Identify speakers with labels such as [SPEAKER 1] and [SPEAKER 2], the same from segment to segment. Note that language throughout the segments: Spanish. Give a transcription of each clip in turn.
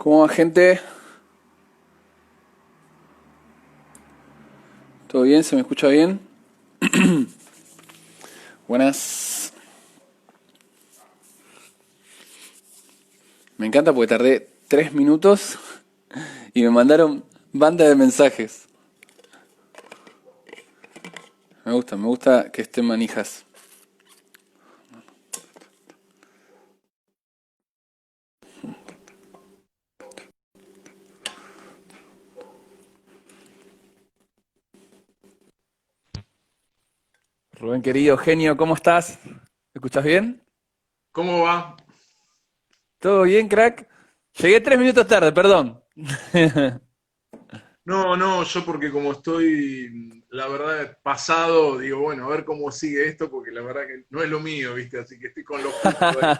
[SPEAKER 1] ¿Cómo va, gente? ¿Todo bien? ¿Se me escucha bien? Buenas. Me encanta porque tardé 3 minutos y me mandaron banda de mensajes. Me gusta que estén manijas. Rubén querido, genio, ¿cómo estás? ¿Me escuchas bien?
[SPEAKER 2] ¿Cómo va?
[SPEAKER 1] ¿Todo bien, crack? Llegué 3 minutos tarde, perdón.
[SPEAKER 2] No, no, yo porque como estoy, la verdad, pasado, digo, bueno, a ver cómo sigue esto, porque la verdad que no es lo mío, ¿viste? Así que estoy con lo justo ahí.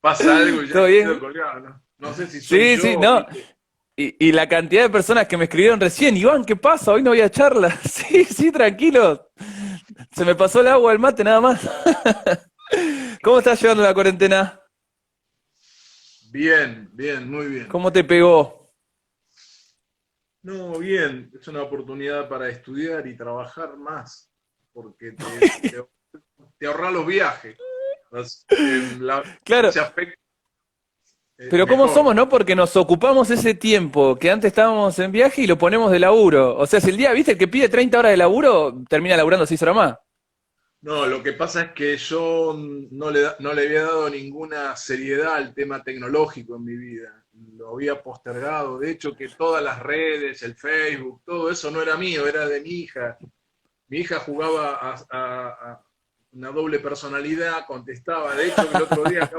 [SPEAKER 2] Pasa algo y ya
[SPEAKER 1] ¿Todo
[SPEAKER 2] quedo
[SPEAKER 1] bien?
[SPEAKER 2] colgado, ¿no? No sé si soy
[SPEAKER 1] Sí, sí,
[SPEAKER 2] yo,
[SPEAKER 1] no.
[SPEAKER 2] ¿viste?
[SPEAKER 1] Y la cantidad de personas que me escribieron recién, Iván, ¿qué pasa? Hoy no voy a charla. Sí, sí, tranquilo. Se me pasó el agua al mate, nada más. ¿Cómo estás llevando la cuarentena?
[SPEAKER 2] Bien, bien, muy bien.
[SPEAKER 1] ¿Cómo te pegó?
[SPEAKER 2] No, bien, es una oportunidad para estudiar y trabajar más, porque te ahorra los viajes. En
[SPEAKER 1] Claro,
[SPEAKER 2] ese aspecto,
[SPEAKER 1] pero ¿cómo
[SPEAKER 2] mejor.
[SPEAKER 1] somos, no? Porque nos ocupamos ese tiempo que antes estábamos en viaje y lo ponemos de laburo. O sea, si el día, ¿viste? El que pide 30 horas de laburo, termina laburando 6 horas más.
[SPEAKER 2] No, lo que pasa es que yo no le había dado ninguna seriedad al tema tecnológico en mi vida. Lo había postergado. De hecho, que todas las redes, el Facebook, todo eso no era mío, era de mi hija. Mi hija jugaba a una doble personalidad, contestaba. De hecho, que el otro día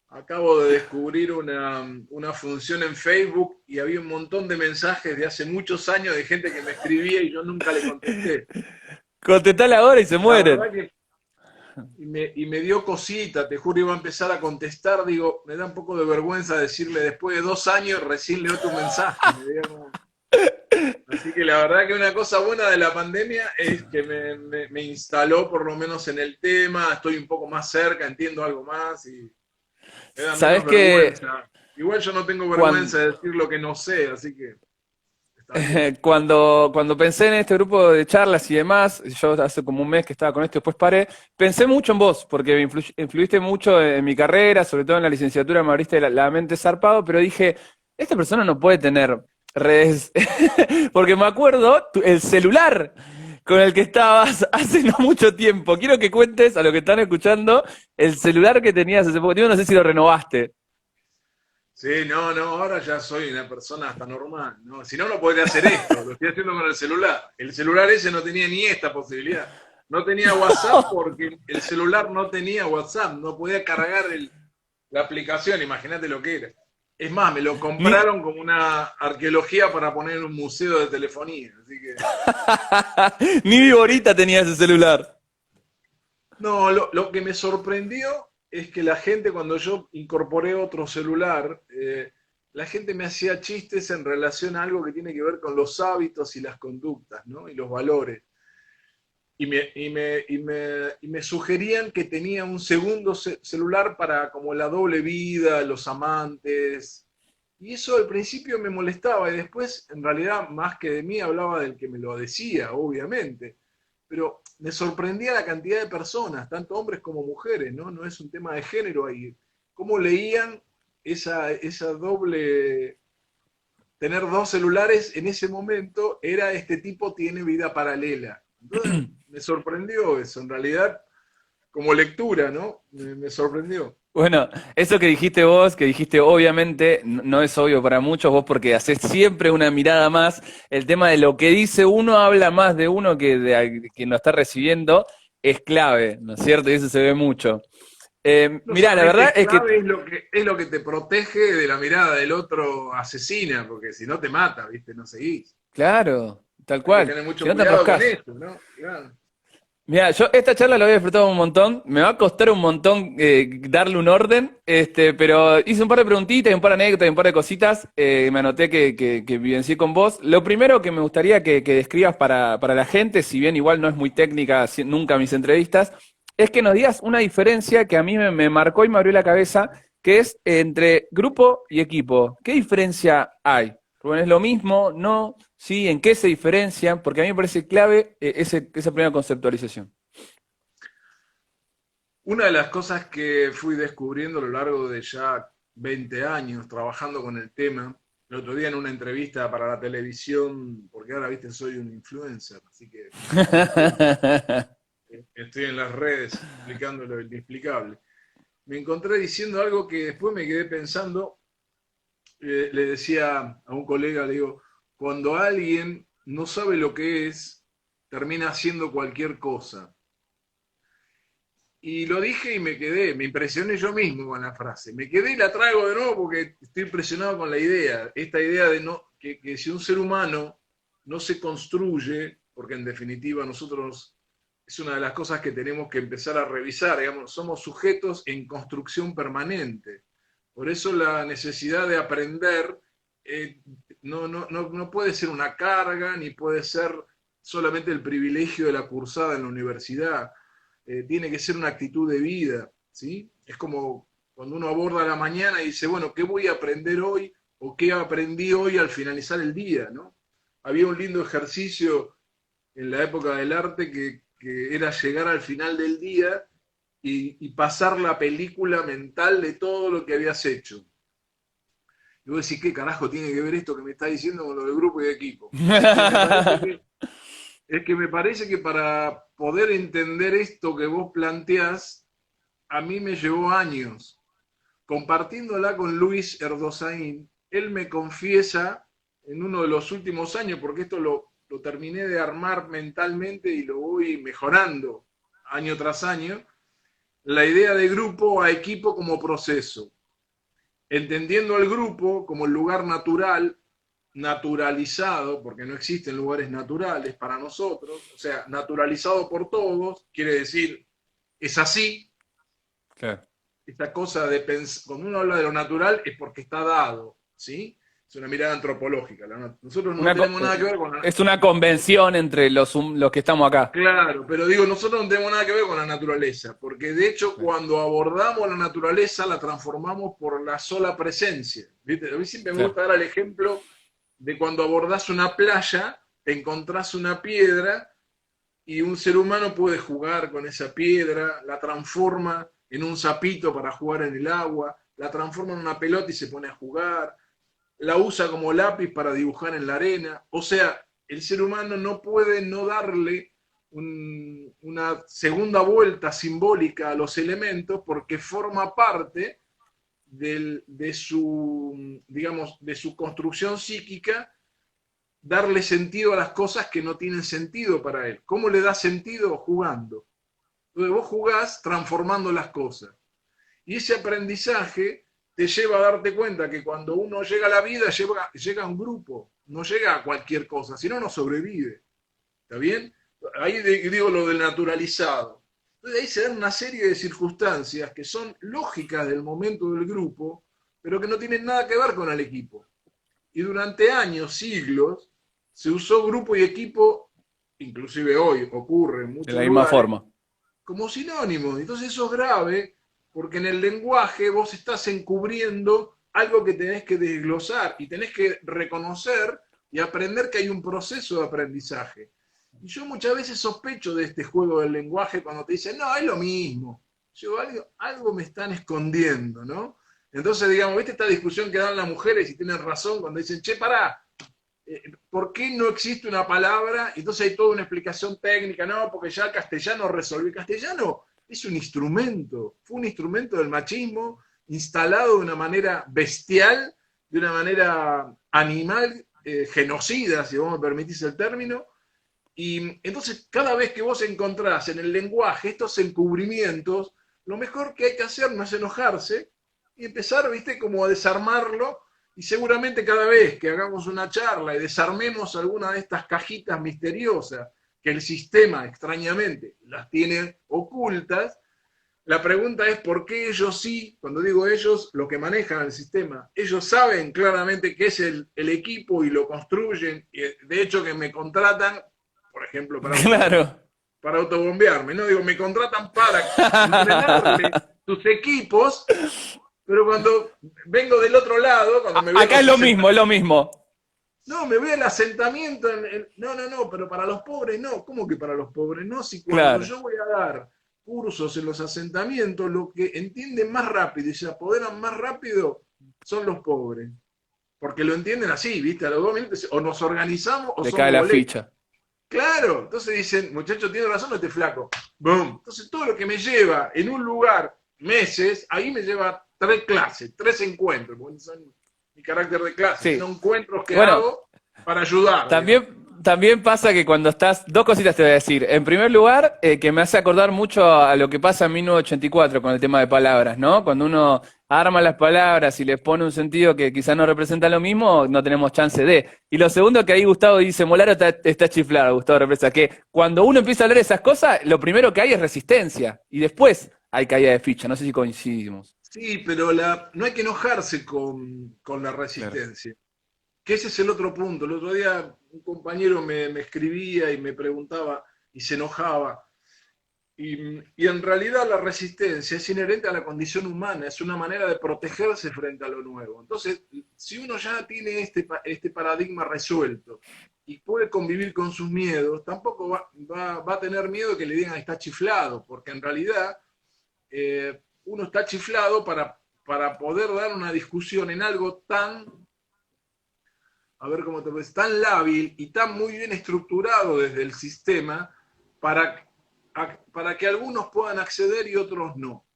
[SPEAKER 2] acabo de descubrir una función en Facebook y había un montón de mensajes de hace muchos años de gente que me escribía y yo nunca le contesté.
[SPEAKER 1] Contestá ahora y se
[SPEAKER 2] La
[SPEAKER 1] mueren.
[SPEAKER 2] verdad que y me dio cosita, te juro, iba a empezar a contestar, digo, me da un poco de vergüenza decirle después de 2 años recién leo tu mensaje. Así que la verdad que una cosa buena de la pandemia es que me instaló por lo menos en el tema, estoy un poco más cerca, entiendo algo más y me da menos
[SPEAKER 1] ¿Sabés que
[SPEAKER 2] vergüenza. Igual yo no tengo vergüenza
[SPEAKER 1] cuando,
[SPEAKER 2] de decir lo que no sé, así que está bien.
[SPEAKER 1] cuando pensé en este grupo de charlas y demás, yo hace como un mes que estaba con esto, después paré, pensé mucho en vos, porque me influiste mucho en mi carrera, sobre todo en la licenciatura, me abriste la mente zarpado, pero dije, esta persona no puede tener redes, porque me acuerdo el celular con el que estabas hace no mucho tiempo. Quiero que cuentes a los que están escuchando el celular que tenías hace poco tiempo, no sé si lo renovaste.
[SPEAKER 2] Sí, no, no, ahora ya soy una persona hasta normal, ¿no? Si no, no podría hacer esto, lo estoy haciendo con el celular. El celular ese no tenía ni esta posibilidad. No tenía WhatsApp porque el celular no tenía WhatsApp, no podía cargar la aplicación, imagínate lo que era. Es más, me lo
[SPEAKER 1] Ni,
[SPEAKER 2] compraron como una arqueología para poner en un museo de telefonía, así que...
[SPEAKER 1] ni Viborita tenía ese celular.
[SPEAKER 2] No, lo que me sorprendió es que la gente, cuando yo incorporé otro celular, la gente me hacía chistes en relación a algo que tiene que ver con los hábitos y las conductas, ¿no? Y los valores. Y me sugerían que tenía un segundo celular para como la doble vida, los amantes. Y eso al principio me molestaba y después, en realidad, más que de mí, hablaba del que me lo decía, obviamente. Pero me sorprendía la cantidad de personas, tanto hombres como mujeres, ¿no? No es un tema de género ahí. ¿Cómo leían esa doble, tener dos celulares en ese momento era este tipo tiene vida paralela? Entonces me sorprendió eso, en realidad, como lectura, ¿no? Me sorprendió.
[SPEAKER 1] Bueno, eso que dijiste vos, que dijiste obviamente, no es obvio para muchos, vos porque haces siempre una mirada más, el tema de lo que dice uno habla más de uno que de quien lo está recibiendo, es clave, ¿no es cierto? Y eso se ve mucho.
[SPEAKER 2] No
[SPEAKER 1] Mirá, la
[SPEAKER 2] solamente
[SPEAKER 1] verdad
[SPEAKER 2] es
[SPEAKER 1] es que,
[SPEAKER 2] clave, es lo que te protege de la mirada del otro asesina, porque si no te mata, ¿viste? No seguís.
[SPEAKER 1] claro, tal
[SPEAKER 2] Hay que
[SPEAKER 1] cual,
[SPEAKER 2] tener
[SPEAKER 1] si
[SPEAKER 2] mucho
[SPEAKER 1] no te
[SPEAKER 2] cuidado con
[SPEAKER 1] enroscás.
[SPEAKER 2] eso, ¿no? Claro.
[SPEAKER 1] Mira, yo esta charla la voy a disfrutar un montón, me va a costar un montón darle un orden, pero hice un par de preguntitas y un par de anécdotas y un par de cositas, me anoté que vivencié con vos. Lo primero que me gustaría que describas para la gente, si bien igual no es muy técnica nunca mis entrevistas, es que nos digas una diferencia que a mí me marcó y me abrió la cabeza, que es entre grupo y equipo. ¿Qué diferencia hay? Rubén, ¿es lo mismo? ¿No? ¿Sí? ¿En qué se diferencian? Porque a mí me parece clave esa primera conceptualización.
[SPEAKER 2] Una de las cosas que fui descubriendo a lo largo de ya 20 años trabajando con el tema, el otro día en una entrevista para la televisión, porque ahora, viste, soy un influencer, así que estoy en las redes explicando lo inexplicable. Me encontré diciendo algo que después me quedé pensando, le decía a un colega, le digo, cuando alguien no sabe lo que es, termina haciendo cualquier cosa. Y lo dije y me quedé, me impresioné yo mismo con la frase. Me quedé y la traigo de nuevo porque estoy impresionado con la idea. Esta idea de que si un ser humano no se construye, porque en definitiva nosotros es una de las cosas que tenemos que empezar a revisar, digamos, somos sujetos en construcción permanente. Por eso la necesidad de aprender no puede ser una carga, ni puede ser solamente el privilegio de la cursada en la universidad. Tiene que ser una actitud de vida, ¿sí? Es como cuando uno aborda la mañana y dice, bueno, ¿qué voy a aprender hoy? ¿O qué aprendí hoy al finalizar el día, ¿no? Había un lindo ejercicio en la época del arte que era llegar al final del día y pasar la película mental de todo lo que habías hecho. Y vos decís, ¿qué carajo tiene que ver esto que me está diciendo con lo de grupo y de equipo? Es que me parece que para poder entender esto que vos planteás, a mí me llevó años. Compartiéndola con Luis Erdosaín, él me confiesa en uno de los últimos años, porque esto lo terminé de armar mentalmente y lo voy mejorando año tras año, la idea de grupo a equipo como proceso, entendiendo al grupo como el lugar natural, naturalizado, porque no existen lugares naturales para nosotros, o sea, naturalizado por todos, quiere decir, es así.
[SPEAKER 1] Claro.
[SPEAKER 2] Esta cosa de pensar, cuando uno habla de lo natural es porque está dado, ¿sí? Es una mirada antropológica. Nosotros no tenemos nada que ver con la...
[SPEAKER 1] Es una convención entre los que estamos acá.
[SPEAKER 2] Claro, pero digo, nosotros no tenemos nada que ver con la naturaleza, porque de hecho cuando abordamos la naturaleza la transformamos por la sola presencia. ¿Viste? A mí siempre me gusta dar el ejemplo de cuando abordás una playa, te encontrás una piedra y un ser humano puede jugar con esa piedra, la transforma en un sapito para jugar en el agua, la transforma en una pelota y se pone a jugar, la usa como lápiz para dibujar en la arena. O sea, el ser humano no puede no darle una segunda vuelta simbólica a los elementos porque forma parte de su, digamos, de su construcción psíquica, darle sentido a las cosas que no tienen sentido para él. ¿Cómo le da sentido? Jugando. Entonces vos jugás transformando las cosas. Y ese aprendizaje te lleva a darte cuenta que cuando uno llega a la vida, llega a un grupo, no llega a cualquier cosa, si no, no sobrevive. ¿Está bien? Ahí digo lo del naturalizado. Entonces ahí se dan una serie de circunstancias que son lógicas del momento del grupo, pero que no tienen nada que ver con el equipo. Y durante años, siglos, se usó grupo y equipo, inclusive hoy ocurre en muchos
[SPEAKER 1] De la misma
[SPEAKER 2] lugares,
[SPEAKER 1] forma.
[SPEAKER 2] como sinónimos. Entonces eso es grave porque en el lenguaje vos estás encubriendo algo que tenés que desglosar y tenés que reconocer y aprender que hay un proceso de aprendizaje. Y yo muchas veces sospecho de este juego del lenguaje cuando te dicen, no, es lo mismo. Yo, algo me están escondiendo, ¿no? Entonces, digamos, ¿viste esta discusión que dan las mujeres y tienen razón cuando dicen, che, pará, ¿por qué no existe una palabra? Entonces hay toda una explicación técnica, no, porque ya el castellano resolvió. El castellano es un instrumento, fue un instrumento del machismo instalado de una manera bestial, de una manera animal, genocida, si vos me permitís el término. Y entonces cada vez que vos encontrás en el lenguaje estos encubrimientos, lo mejor que hay que hacer no es enojarse y empezar, viste, como a desarmarlo. Y seguramente cada vez que hagamos una charla y desarmemos alguna de estas cajitas misteriosas que el sistema extrañamente las tiene ocultas, la pregunta es por qué ellos sí, cuando digo ellos, lo que manejan el sistema, ellos saben claramente qué es el equipo y lo construyen, y de hecho que me contratan, por ejemplo,
[SPEAKER 1] Claro.
[SPEAKER 2] para autobombearme, no digo, me contratan para entrenarle sus equipos Pero cuando vengo del otro lado, cuando me voy a
[SPEAKER 1] Acá es
[SPEAKER 2] los
[SPEAKER 1] lo mismo, es
[SPEAKER 2] asentamientos,
[SPEAKER 1] lo mismo.
[SPEAKER 2] no, me voy al asentamiento, no, pero para los pobres no. ¿Cómo que para los pobres no? Si cuando
[SPEAKER 1] Claro,
[SPEAKER 2] yo voy a dar cursos en los asentamientos, lo que entienden más rápido y se apoderan más rápido son los pobres. Porque lo entienden así, ¿viste? A los 2 minutos, o nos organizamos o
[SPEAKER 1] le cae
[SPEAKER 2] somos
[SPEAKER 1] la
[SPEAKER 2] boletos.
[SPEAKER 1] ficha.
[SPEAKER 2] Claro, entonces dicen, muchacho, tiene razón este flaco. Boom. Entonces todo lo que me lleva en un lugar meses, ahí me lleva 3 clases, 3 encuentros, porque son mi carácter de clase,
[SPEAKER 1] Sí.
[SPEAKER 2] sino encuentros que
[SPEAKER 1] Bueno,
[SPEAKER 2] hago para ayudar, digamos.
[SPEAKER 1] también pasa que cuando estás, dos cositas te voy a decir. En primer lugar, que me hace acordar mucho a lo que pasa en 1984 con el tema de palabras, ¿no? Cuando uno arma las palabras y les pone un sentido que quizás no representa lo mismo, no tenemos chance de. Y lo segundo que ahí Gustavo dice, Molaro está chiflado, Gustavo representa, que cuando uno empieza a leer esas cosas, lo primero que hay es resistencia. Y después hay caída de ficha. No sé si coincidimos.
[SPEAKER 2] Sí, pero no hay que enojarse con la
[SPEAKER 1] Claro.
[SPEAKER 2] resistencia, que ese es el otro punto. El otro día un compañero me escribía y me preguntaba y se enojaba. Y en realidad la resistencia es inherente a la condición humana, es una manera de protegerse frente a lo nuevo. Entonces, si uno ya tiene este paradigma resuelto y puede convivir con sus miedos, tampoco va a tener miedo que le digan está chiflado, porque en realidad uno está chiflado para poder dar una discusión en algo tan, a ver cómo te ves, tan lábil y tan muy bien estructurado desde el sistema para, para que algunos puedan acceder y otros no.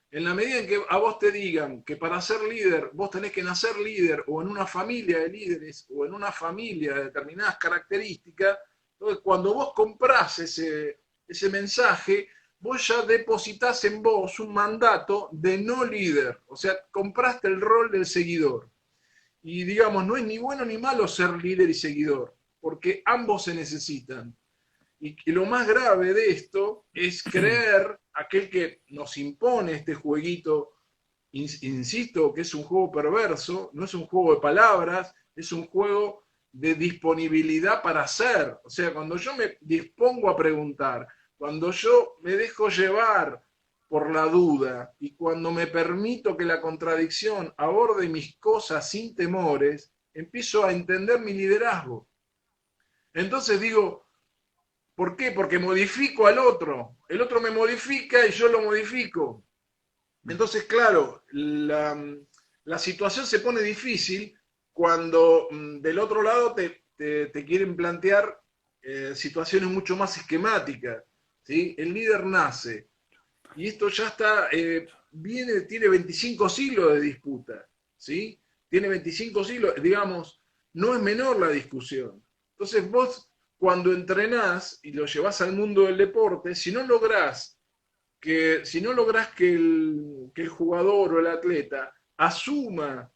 [SPEAKER 2] En la medida en que a vos te digan que para ser líder vos tenés que nacer líder o en una familia de líderes o en una familia de determinadas características, entonces cuando vos comprás ese mensaje, vos ya depositas en vos un mandato de no líder, o sea, compraste el rol del seguidor. Y digamos, no es ni bueno ni malo ser líder y seguidor, porque ambos se necesitan. Y lo más grave de esto es creer, aquel que nos impone este jueguito, insisto, que es un juego perverso, no es un juego de palabras, es un juego de disponibilidad para hacer. O sea, cuando yo me dispongo a preguntar, cuando yo me dejo llevar por la duda y cuando me permito que la contradicción aborde mis cosas sin temores, empiezo a entender mi liderazgo. Entonces digo, ¿por qué? Porque modifico al otro. El otro me modifica y yo lo modifico. Entonces, claro, la situación se pone difícil cuando del otro lado te quieren plantear situaciones mucho más esquemáticas. ¿Sí? El líder nace y esto ya está, tiene 25 siglos de disputa. ¿Sí? Tiene 25 siglos, digamos, no es menor la discusión. Entonces vos, cuando entrenás y lo llevas al mundo del deporte, si no logras que el jugador o el atleta asuma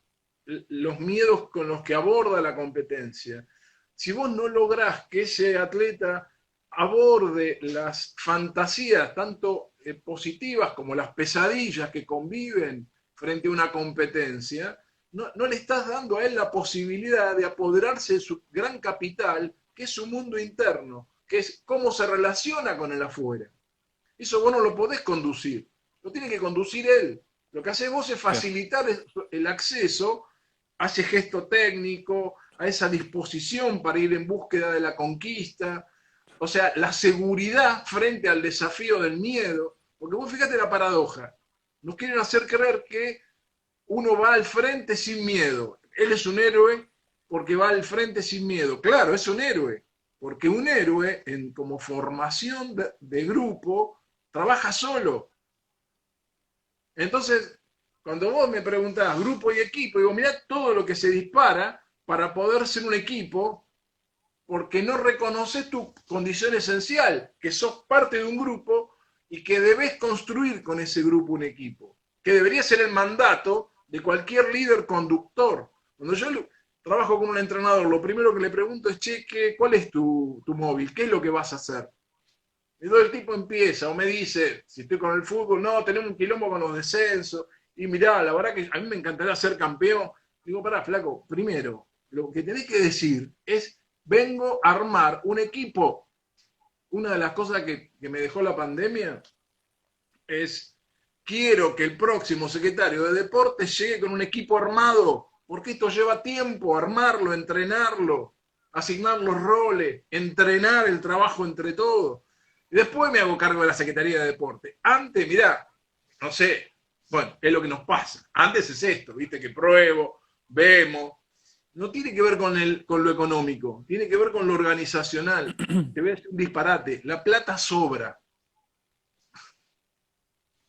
[SPEAKER 2] los miedos con los que aborda la competencia, si vos no lográs que ese atleta aborde las fantasías, tanto positivas como las pesadillas que conviven frente a una competencia, no le estás dando a él la posibilidad de apoderarse de su gran capital, que es su mundo interno, que es cómo se relaciona con el afuera. Eso vos no lo podés conducir, lo tiene que conducir él. Lo que haces vos es
[SPEAKER 1] Claro.
[SPEAKER 2] facilitar el acceso a ese gesto técnico, a esa disposición para ir en búsqueda de la conquista, o sea, la seguridad frente al desafío del miedo. Porque vos fíjate la paradoja, nos quieren hacer creer que uno va al frente sin miedo. Él es un héroe porque va al frente sin miedo. Claro, es un héroe, porque un héroe como formación de grupo trabaja solo. Entonces, cuando vos me preguntás grupo y equipo, digo, mirá todo lo que se dispara para poder ser un equipo, porque no reconoces tu condición esencial, que sos parte de un grupo y que debes construir con ese grupo un equipo, que debería ser el mandato de cualquier líder conductor. Cuando yo trabajo con un entrenador, lo primero que le pregunto es, che, ¿cuál es tu móvil? ¿Qué es lo que vas a hacer? Y todo el tipo empieza o me dice, si estoy con el fútbol, no, tenemos un quilombo con los descensos. Y mirá, la verdad que a mí me encantaría ser campeón. Digo, pará, flaco, primero, lo que tenés que decir es, vengo a armar un equipo. Una de las cosas que me dejó la pandemia es quiero que el próximo secretario de Deportes llegue con un equipo armado, porque esto lleva tiempo, armarlo, entrenarlo, asignar los roles, entrenar el trabajo entre todos. Y después me hago cargo de la Secretaría de Deporte. Antes, mirá, no sé, bueno, es lo que nos pasa. Antes es esto, viste, que pruebo, vemos. No tiene que ver con lo económico, tiene que ver con lo organizacional. Te voy a decir un disparate, la plata sobra.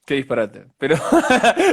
[SPEAKER 1] Qué disparate. Pero,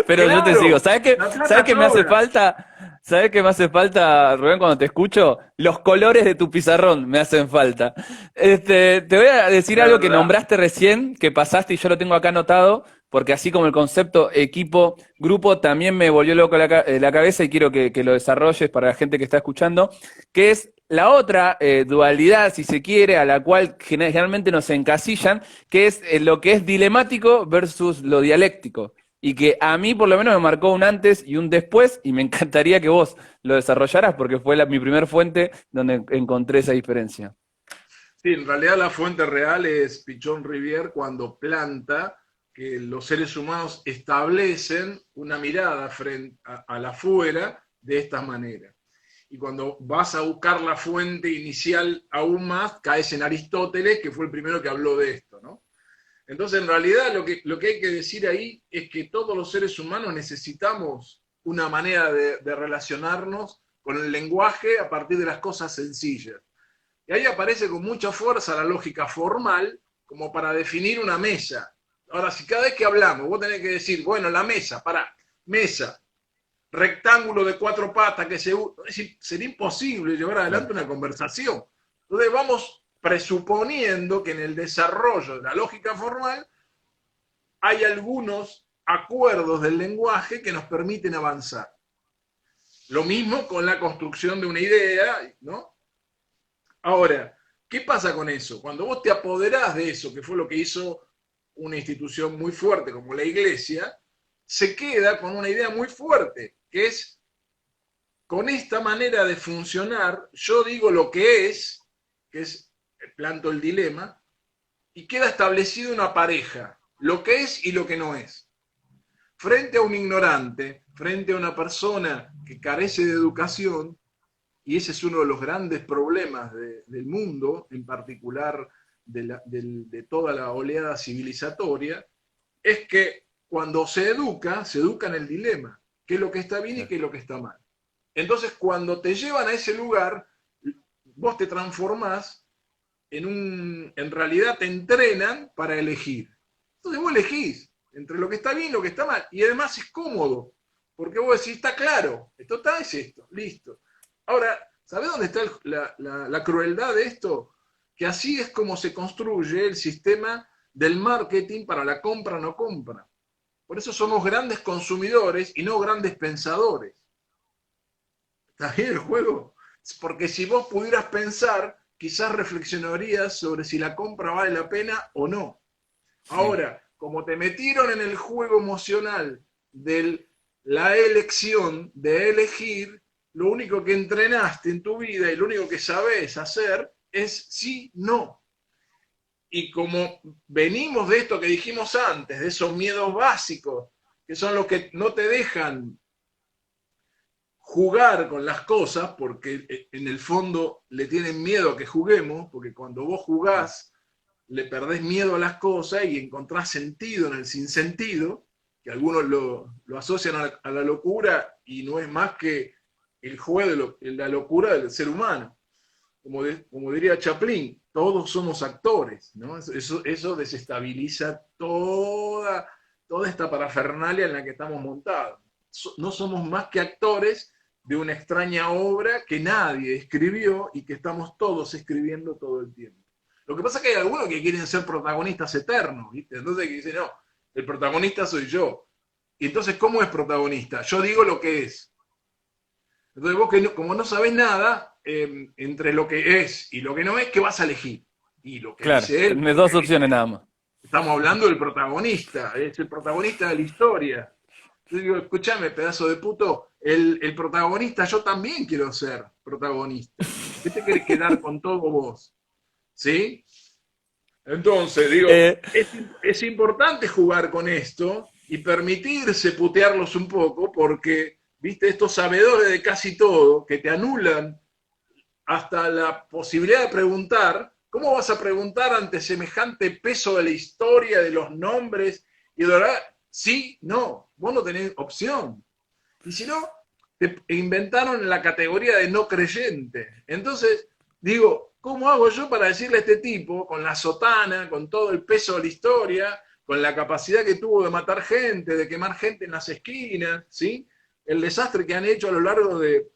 [SPEAKER 1] pero yo te sigo.
[SPEAKER 2] Claro, la
[SPEAKER 1] ¿Sabes
[SPEAKER 2] plata
[SPEAKER 1] qué me hace
[SPEAKER 2] sobra.
[SPEAKER 1] falta? ¿Sabes qué me hace falta, Rubén, cuando te escucho? Los colores de tu pizarrón me hacen falta. Te voy a decir
[SPEAKER 2] La
[SPEAKER 1] algo que
[SPEAKER 2] verdad.
[SPEAKER 1] nombraste recién, que pasaste y yo lo tengo acá anotado, porque así como el concepto equipo, grupo, también me volvió loco la cabeza y quiero que lo desarrolles para la gente que está escuchando, que es la otra dualidad, si se quiere, a la cual generalmente nos encasillan, que es lo que es dilemático versus lo dialéctico. Y que a mí por lo menos me marcó un antes y un después, y me encantaría que vos lo desarrollaras porque fue mi primer fuente donde encontré esa diferencia.
[SPEAKER 2] Sí, en realidad la fuente real es Pichon Rivière cuando planta que los seres humanos establecen una mirada frente a la afuera de esta manera. Y cuando vas a buscar la fuente inicial aún más, caes en Aristóteles, que fue el primero que habló de esto, ¿no? Entonces, en realidad, lo que hay que decir ahí es que todos los seres humanos necesitamos una manera de relacionarnos con el lenguaje a partir de las cosas sencillas. Y ahí aparece con mucha fuerza la lógica formal como para definir una mesa. Ahora, si cada vez que hablamos vos tenés que decir, bueno, la mesa, para mesa, rectángulo de 4 patas que se... Es decir, sería imposible llevar adelante
[SPEAKER 1] Claro.
[SPEAKER 2] una conversación. Entonces vamos presuponiendo que en el desarrollo de la lógica formal hay algunos acuerdos del lenguaje que nos permiten avanzar. Lo mismo con la construcción de una idea, ¿no? Ahora, ¿qué pasa con eso? Cuando vos te apoderás de eso, que fue lo que hizo una institución muy fuerte como la Iglesia, se queda con una idea muy fuerte, que es, con esta manera de funcionar, yo digo lo que es, planto el dilema, y queda establecido una pareja, lo que es y lo que no es. Frente a un ignorante, frente a una persona que carece de educación, y ese es uno de los grandes problemas del mundo, en particular de toda la oleada civilizatoria, es que cuando se educa en el dilema, qué es lo que está bien y qué es lo que está mal. Entonces, cuando te llevan a ese lugar, vos te transformás en realidad te entrenan para elegir. Entonces vos elegís entre lo que está bien y lo que está mal. Y además es cómodo, porque vos decís, está claro, esto está, es esto, listo. Ahora, ¿sabés dónde está la crueldad de esto? Que así es como se construye el sistema del marketing para la compra no compra. Por eso somos grandes consumidores y no grandes pensadores. ¿Está bien el juego? Porque si vos pudieras pensar, quizás reflexionarías sobre si la compra vale la pena o no.
[SPEAKER 1] Sí.
[SPEAKER 2] Ahora, como te metieron en el juego emocional de la elección, de elegir, lo único que entrenaste en tu vida y lo único que sabes hacer es sí, no. Y como venimos de esto que dijimos antes, de esos miedos básicos, que son los que no te dejan jugar con las cosas, porque en el fondo le tienen miedo a que juguemos, porque cuando vos jugás le perdés miedo a las cosas y encontrás sentido en el sinsentido, que algunos lo asocian a la locura y no es más que el juego de la locura del ser humano. Como diría Chaplin, todos somos actores, ¿no? Eso desestabiliza toda esta parafernalia en la que estamos montados. No somos más que actores de una extraña obra que nadie escribió y que estamos todos escribiendo todo el tiempo. Lo que pasa es que hay algunos que quieren ser protagonistas eternos, ¿viste? Entonces que dicen, no, el protagonista soy yo. Y entonces, ¿cómo es protagonista? Yo digo lo que es. Entonces vos, que no, como no sabés nada, entre lo que es y lo que no es, ¿qué vas a elegir? Y lo que
[SPEAKER 1] Claro,
[SPEAKER 2] dice él,
[SPEAKER 1] tenés
[SPEAKER 2] porque
[SPEAKER 1] dos opciones nada más.
[SPEAKER 2] estamos hablando del protagonista, es el protagonista de la historia. Yo digo, escúchame, pedazo de puto, el protagonista, yo también quiero ser protagonista. ¿Qué te querés quedar con todo vos? ¿Sí? Entonces, digo,
[SPEAKER 1] Eh,
[SPEAKER 2] es importante jugar con esto, y permitirse putearlos un poco, porque, viste, estos sabedores de casi todo, que te anulan hasta la posibilidad de preguntar, ¿cómo vas a preguntar ante semejante peso de la historia, de los nombres? Y de verdad, sí, no, vos no tenés opción. Y si no, te inventaron la categoría de no creyente. Entonces, digo, ¿cómo hago yo para decirle a este tipo, con la sotana, con todo el peso de la historia, con la capacidad que tuvo de matar gente, de quemar gente en las esquinas, ¿sí? El desastre que han hecho a lo largo de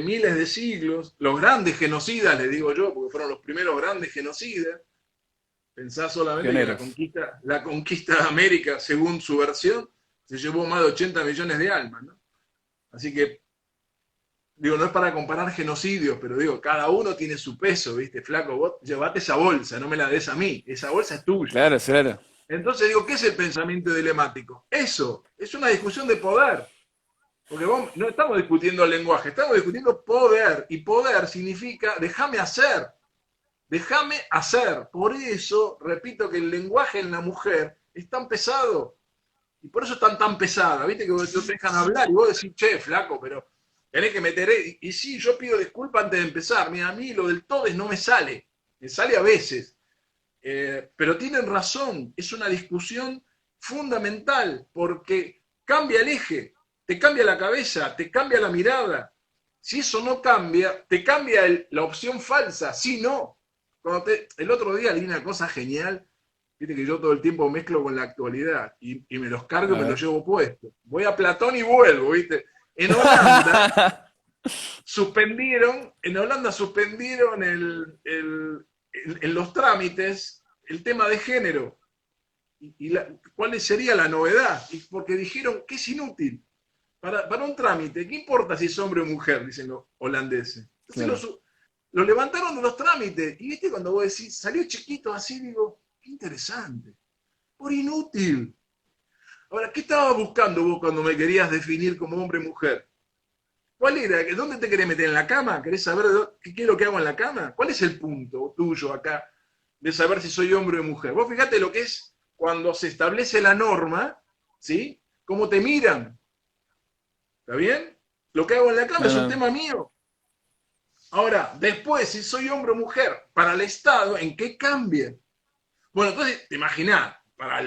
[SPEAKER 2] miles de siglos, los grandes genocidas, les digo yo, porque fueron los primeros grandes genocidas. Pensá solamente que
[SPEAKER 1] Pioneros.
[SPEAKER 2] la conquista de América, según su versión, se llevó más de 80 millones de almas, ¿no? Así que, digo, no es para comparar genocidios, pero digo, cada uno tiene su peso, ¿viste? Flaco, vos llevate esa bolsa, no me la des a mí, esa bolsa es tuya.
[SPEAKER 1] Claro, claro.
[SPEAKER 2] Entonces digo, ¿qué es el pensamiento dilemático? Eso, es una discusión de poder. Porque vos, no estamos discutiendo el lenguaje, estamos discutiendo poder. Y poder significa, déjame hacer. Déjame hacer. Por eso, repito que el lenguaje en la mujer es tan pesado. Y por eso es tan pesada. Viste que te dejan hablar y vos decís, che, flaco, pero tenés que meter. Y sí, yo pido disculpas antes de empezar. Mira, a mí lo del todes no me sale. Me sale a veces. Pero tienen razón. Es una discusión fundamental porque cambia el eje, te cambia la cabeza, te cambia la mirada. Si eso no cambia, te cambia la opción falsa. Si no. El otro día leí una cosa genial. Viste que yo todo el tiempo mezclo con la actualidad y me los cargo y me los llevo puestos. Voy a Platón y vuelvo, ¿viste? En Holanda suspendieron en los trámites el tema de género. ¿Cuál sería la novedad? Porque dijeron que es inútil. Para un trámite, ¿qué importa si es hombre o mujer? Dicen los holandeses. Entonces
[SPEAKER 1] Claro.
[SPEAKER 2] lo levantaron de los trámites. Y viste cuando vos decís, salió chiquito así, digo, qué interesante. Por inútil. Ahora, ¿qué estabas buscando vos cuando me querías definir como hombre o mujer? ¿Cuál era? ¿Dónde te querés meter en la cama? ¿Querés saber qué es lo que hago en la cama? ¿Cuál es el punto tuyo acá de saber si soy hombre o mujer? Vos fíjate lo que es cuando se establece la norma, ¿sí? ¿Cómo te miran? ¿Está bien? Lo que hago en la cama
[SPEAKER 1] No,
[SPEAKER 2] es un
[SPEAKER 1] no.
[SPEAKER 2] tema mío. Ahora, después, si soy hombre o mujer, para el Estado, ¿en qué cambia? Bueno, entonces, te imaginás, para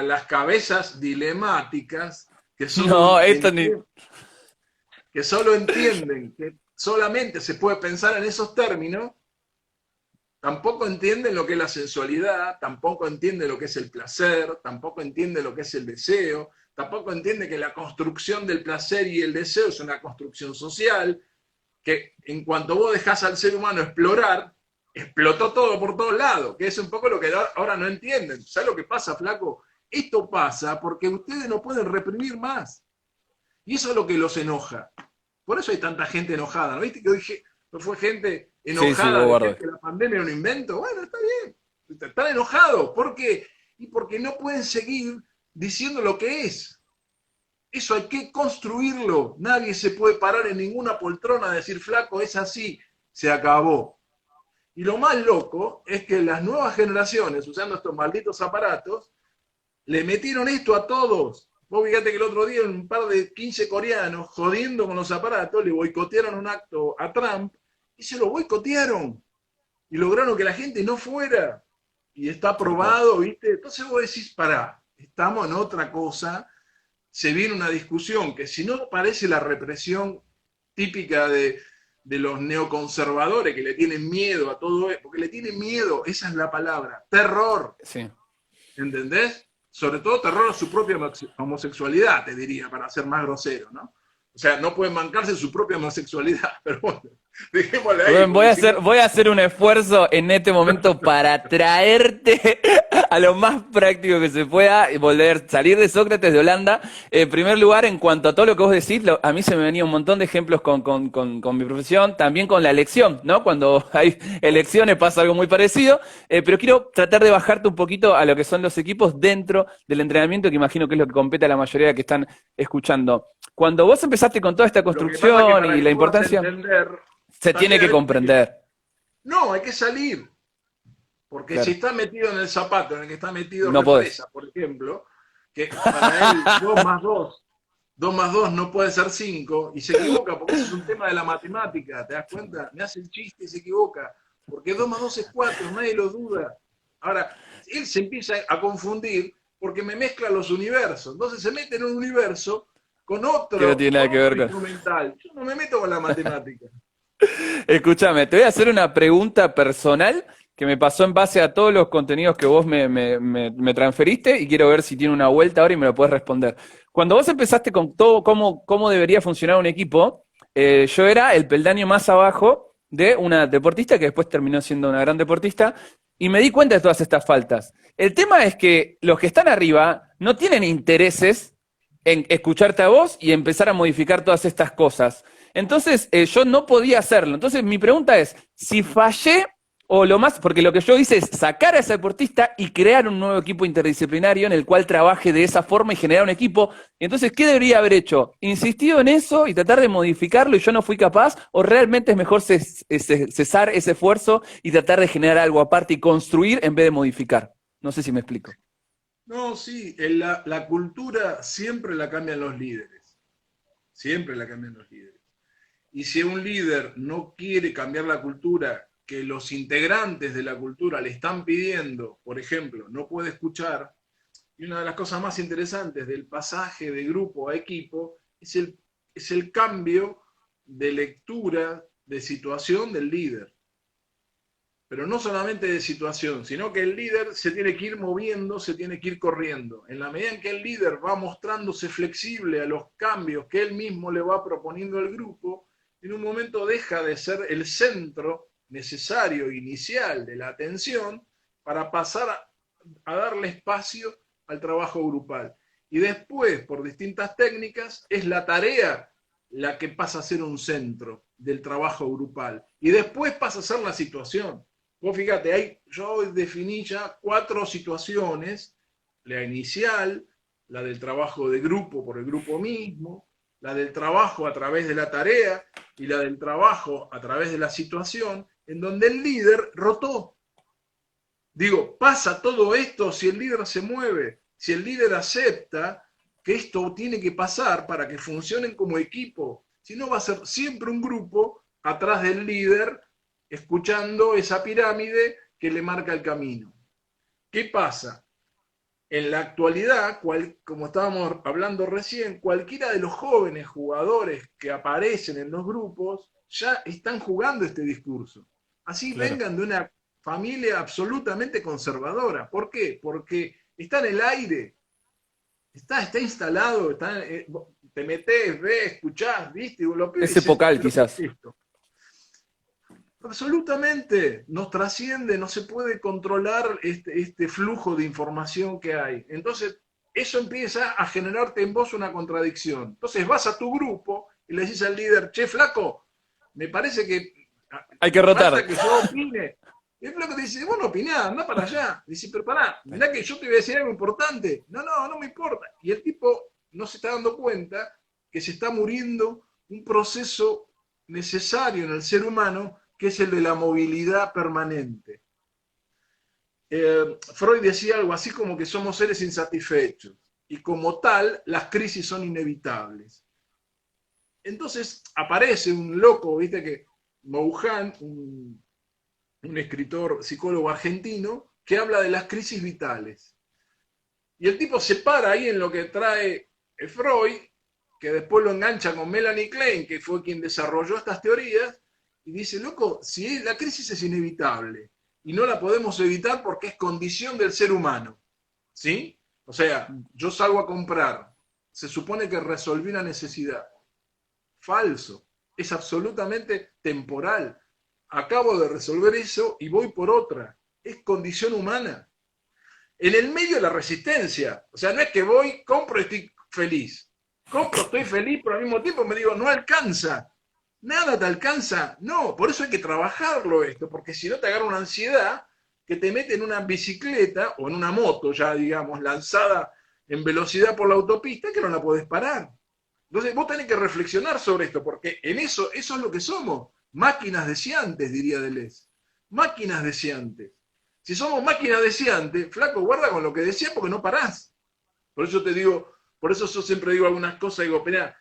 [SPEAKER 2] las cabezas dilemáticas que
[SPEAKER 1] No, esto ni.
[SPEAKER 2] que solo entienden que solamente se puede pensar en esos términos, tampoco entienden lo que es la sensualidad, tampoco entienden lo que es el placer, tampoco entienden lo que es el deseo, tampoco entienden que la construcción del placer y el deseo es una construcción social, que en cuanto vos dejás al ser humano explorar, explotó todo por todos lados, que es un poco lo que ahora no entienden. ¿Sabes lo que pasa, flaco? Esto pasa porque ustedes no pueden reprimir más. Y eso es lo que los enoja. Por eso hay tanta gente enojada. ¿No viste que dije, fue gente
[SPEAKER 1] Sí, sí,
[SPEAKER 2] enojada
[SPEAKER 1] vos
[SPEAKER 2] de
[SPEAKER 1] guarda.
[SPEAKER 2] que la pandemia era un invento? Bueno, está bien. Están enojados. ¿Por qué? Y porque no pueden seguir diciendo lo que es. Eso hay que construirlo. Nadie se puede parar en ninguna poltrona a decir, flaco, es así. Se acabó. Y lo más loco es que las nuevas generaciones, usando estos malditos aparatos, le metieron esto a todos. Vos fíjate que el otro día un par de 15 coreanos, jodiendo con los aparatos, le boicotearon un acto a Trump y se lo boicotearon. Y lograron que la gente no fuera. Y está aprobado, ¿viste? Entonces vos decís, pará, estamos en otra cosa, se viene una discusión que si no parece la represión típica de los neoconservadores que le tienen miedo a todo esto, porque le tienen miedo, esa es la palabra, terror,
[SPEAKER 1] Sí.
[SPEAKER 2] ¿entendés? Sobre todo terror a su propia homosexualidad, te diría, para ser más grosero, ¿no? O sea, no pueden mancarse su propia homosexualidad, pero bueno, dejémosle ahí,
[SPEAKER 1] Rubén,
[SPEAKER 2] porque si no...
[SPEAKER 1] voy a hacer un esfuerzo en este momento para traerte a lo más práctico que se pueda y volver, salir de Sócrates de Holanda. En primer lugar, en cuanto a todo lo que vos decís, a mí se me venía un montón de ejemplos con mi profesión, también con la elección, ¿no? Cuando hay elecciones pasa algo muy parecido, pero quiero tratar de bajarte un poquito a lo que son los equipos dentro del entrenamiento, que imagino que es lo que compete a la mayoría de que están escuchando. Cuando vos empezaste con toda esta
[SPEAKER 2] Lo que pasa es que
[SPEAKER 1] construcción
[SPEAKER 2] para
[SPEAKER 1] y
[SPEAKER 2] que
[SPEAKER 1] la
[SPEAKER 2] puedas
[SPEAKER 1] importancia,
[SPEAKER 2] entender,
[SPEAKER 1] se tiene
[SPEAKER 2] también
[SPEAKER 1] que comprender.
[SPEAKER 2] no, hay que salir. Porque si
[SPEAKER 1] claro.
[SPEAKER 2] está metido en el zapato en el que está metido
[SPEAKER 1] No podés.
[SPEAKER 2] Represa, por ejemplo, que para él 2 más 2 no puede ser 5 y se equivoca, porque ese es un tema de la matemática, ¿te das cuenta? Me hace el chiste y se equivoca, porque 2 más 2 es 4, nadie lo duda. Ahora, él se empieza a confundir porque me mezcla los universos, entonces se mete en un universo
[SPEAKER 1] Que no tiene
[SPEAKER 2] con
[SPEAKER 1] nada que ver
[SPEAKER 2] otro
[SPEAKER 1] con...
[SPEAKER 2] instrumental. Yo no me meto con la matemática.
[SPEAKER 1] Escúchame, te voy a hacer una pregunta personal que me pasó en base a todos los contenidos que vos me transferiste y quiero ver si tiene una vuelta ahora y me lo puedes responder. Cuando vos empezaste con todo cómo debería funcionar un equipo, yo era el peldaño más abajo de una deportista que después terminó siendo una gran deportista y me di cuenta de todas estas faltas. El tema es que los que están arriba no tienen intereses en escucharte a vos y empezar a modificar todas estas cosas. Entonces, yo no podía hacerlo. Entonces, mi pregunta es, si fallé o lo más, porque lo que yo hice es sacar a ese deportista y crear un nuevo equipo interdisciplinario en el cual trabaje de esa forma y generar un equipo. Entonces, ¿qué debería haber hecho? ¿Insistido en eso y tratar de modificarlo y yo no fui capaz? ¿O realmente es mejor cesar ese esfuerzo y tratar de generar algo aparte y construir en vez de modificar? No sé si me explico.
[SPEAKER 2] No, sí, la cultura siempre la cambian los líderes, siempre la cambian los líderes. Y si un líder no quiere cambiar la cultura que los integrantes de la cultura le están pidiendo, por ejemplo, no puede escuchar, y una de las cosas más interesantes del pasaje de grupo a equipo es el cambio de lectura de situación del líder. Pero no solamente de situación, sino que el líder se tiene que ir moviendo, se tiene que ir corriendo. En la medida en que el líder va mostrándose flexible a los cambios que él mismo le va proponiendo al grupo, en un momento deja de ser el centro necesario, inicial de la atención, para pasar a darle espacio al trabajo grupal. Y después, por distintas técnicas, es la tarea la que pasa a ser un centro del trabajo grupal. Y después pasa a ser la situación. Vos fíjate, yo definí ya 4 situaciones, la inicial, la del trabajo de grupo por el grupo mismo, la del trabajo a través de la tarea y la del trabajo a través de la situación, en donde el líder rotó. Digo, pasa todo esto si el líder se mueve, si el líder acepta que esto tiene que pasar para que funcionen como equipo. Si no, va a ser siempre un grupo atrás del líder escuchando esa pirámide que le marca el camino. ¿Qué pasa? En la actualidad, como estábamos hablando recién, cualquiera de los jóvenes jugadores que aparecen en los grupos ya están jugando este discurso. Así
[SPEAKER 1] Claro.
[SPEAKER 2] vengan de una familia absolutamente conservadora. ¿Por qué? Porque está en el aire, está instalado, te metés, ves, escuchás, viste, y lo y
[SPEAKER 1] Es
[SPEAKER 2] dices,
[SPEAKER 1] epocal,
[SPEAKER 2] ¿pero qué
[SPEAKER 1] quizás.
[SPEAKER 2] es esto? Absolutamente, nos trasciende, no se puede controlar este flujo de información que hay. Entonces, eso empieza a generarte en vos una contradicción. Entonces, vas a tu grupo y le decís al líder, che, flaco, me parece que
[SPEAKER 1] Hay que rotar.
[SPEAKER 2] falta que yo opine. Y el flaco te dice, vos no opinás, anda para allá. Dice, pero pará, mirá que yo te voy a decir algo importante. No, no, no me importa. Y el tipo no se está dando cuenta que se está muriendo un proceso necesario en el ser humano que es el de la movilidad permanente. Freud decía algo así como que somos seres insatisfechos y como tal las crisis son inevitables. Entonces aparece un loco, viste que Mouján, un escritor psicólogo argentino, que habla de las crisis vitales. Y el tipo se para ahí en lo que trae Freud, que después lo engancha con Melanie Klein, que fue quien desarrolló estas teorías, y dice, loco, si la crisis es inevitable y no la podemos evitar porque es condición del ser humano, ¿sí? O sea, yo salgo a comprar, se supone que resolví una necesidad. Falso, es absolutamente temporal. Acabo de resolver eso y voy por otra. Es condición humana. En el medio de la resistencia, o sea, no es que voy, compro y estoy feliz. Compro, estoy feliz, pero al mismo tiempo me digo, no alcanza. Nada te alcanza. No, por eso hay que trabajarlo esto, porque si no te agarra una ansiedad que te mete en una bicicleta o en una moto ya, digamos, lanzada en velocidad por la autopista que no la podés parar. Entonces vos tenés que reflexionar sobre esto, porque en eso es lo que somos. Máquinas deseantes, diría Deleuze. Máquinas deseantes. Si somos máquinas deseantes, flaco, guarda con lo que deseas porque no parás. Por eso te digo, por eso yo siempre digo algunas cosas, digo, mirá,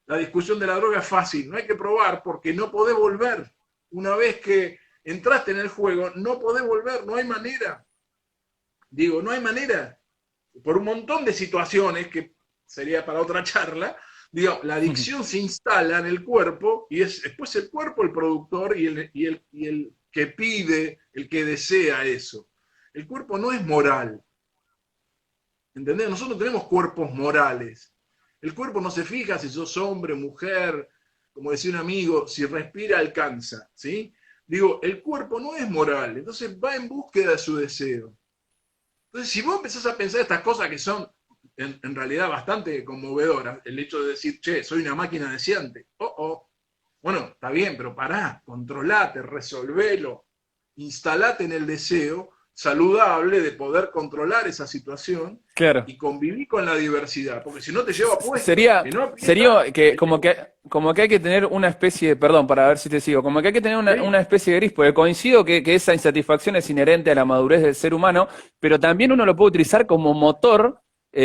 [SPEAKER 2] la discusión de la droga es fácil, no hay que probar porque no podés volver. Una vez que entraste en el juego, no podés volver, no hay manera. Digo, no hay manera. Por un montón de situaciones que sería para otra charla, digo, la adicción se instala en el cuerpo y es después el cuerpo el productor y el que pide, el que desea eso. El cuerpo no es moral. ¿Entendés? Nosotros tenemos cuerpos morales. El cuerpo no se fija si sos hombre, mujer, como decía un amigo, si respira alcanza, ¿sí? Digo, el cuerpo no es moral, entonces va en búsqueda de su deseo. Entonces, si vos empezás a pensar estas cosas que son en realidad bastante conmovedoras, el hecho de decir, che, soy una máquina deseante, bueno, está bien, pero pará, controlate, resolvelo, instalate en el deseo saludable de poder controlar esa situación
[SPEAKER 1] Claro.
[SPEAKER 2] y convivir con la diversidad, porque si no te lleva puesto,
[SPEAKER 1] Sería,
[SPEAKER 2] que no aprieta,
[SPEAKER 1] sería que como que hay que tener una especie de, perdón, para ver si te sigo, como que hay que tener una
[SPEAKER 2] ¿sí?
[SPEAKER 1] especie de gris, porque coincido que esa insatisfacción es inherente a la madurez del ser humano, pero también uno lo puede utilizar como motor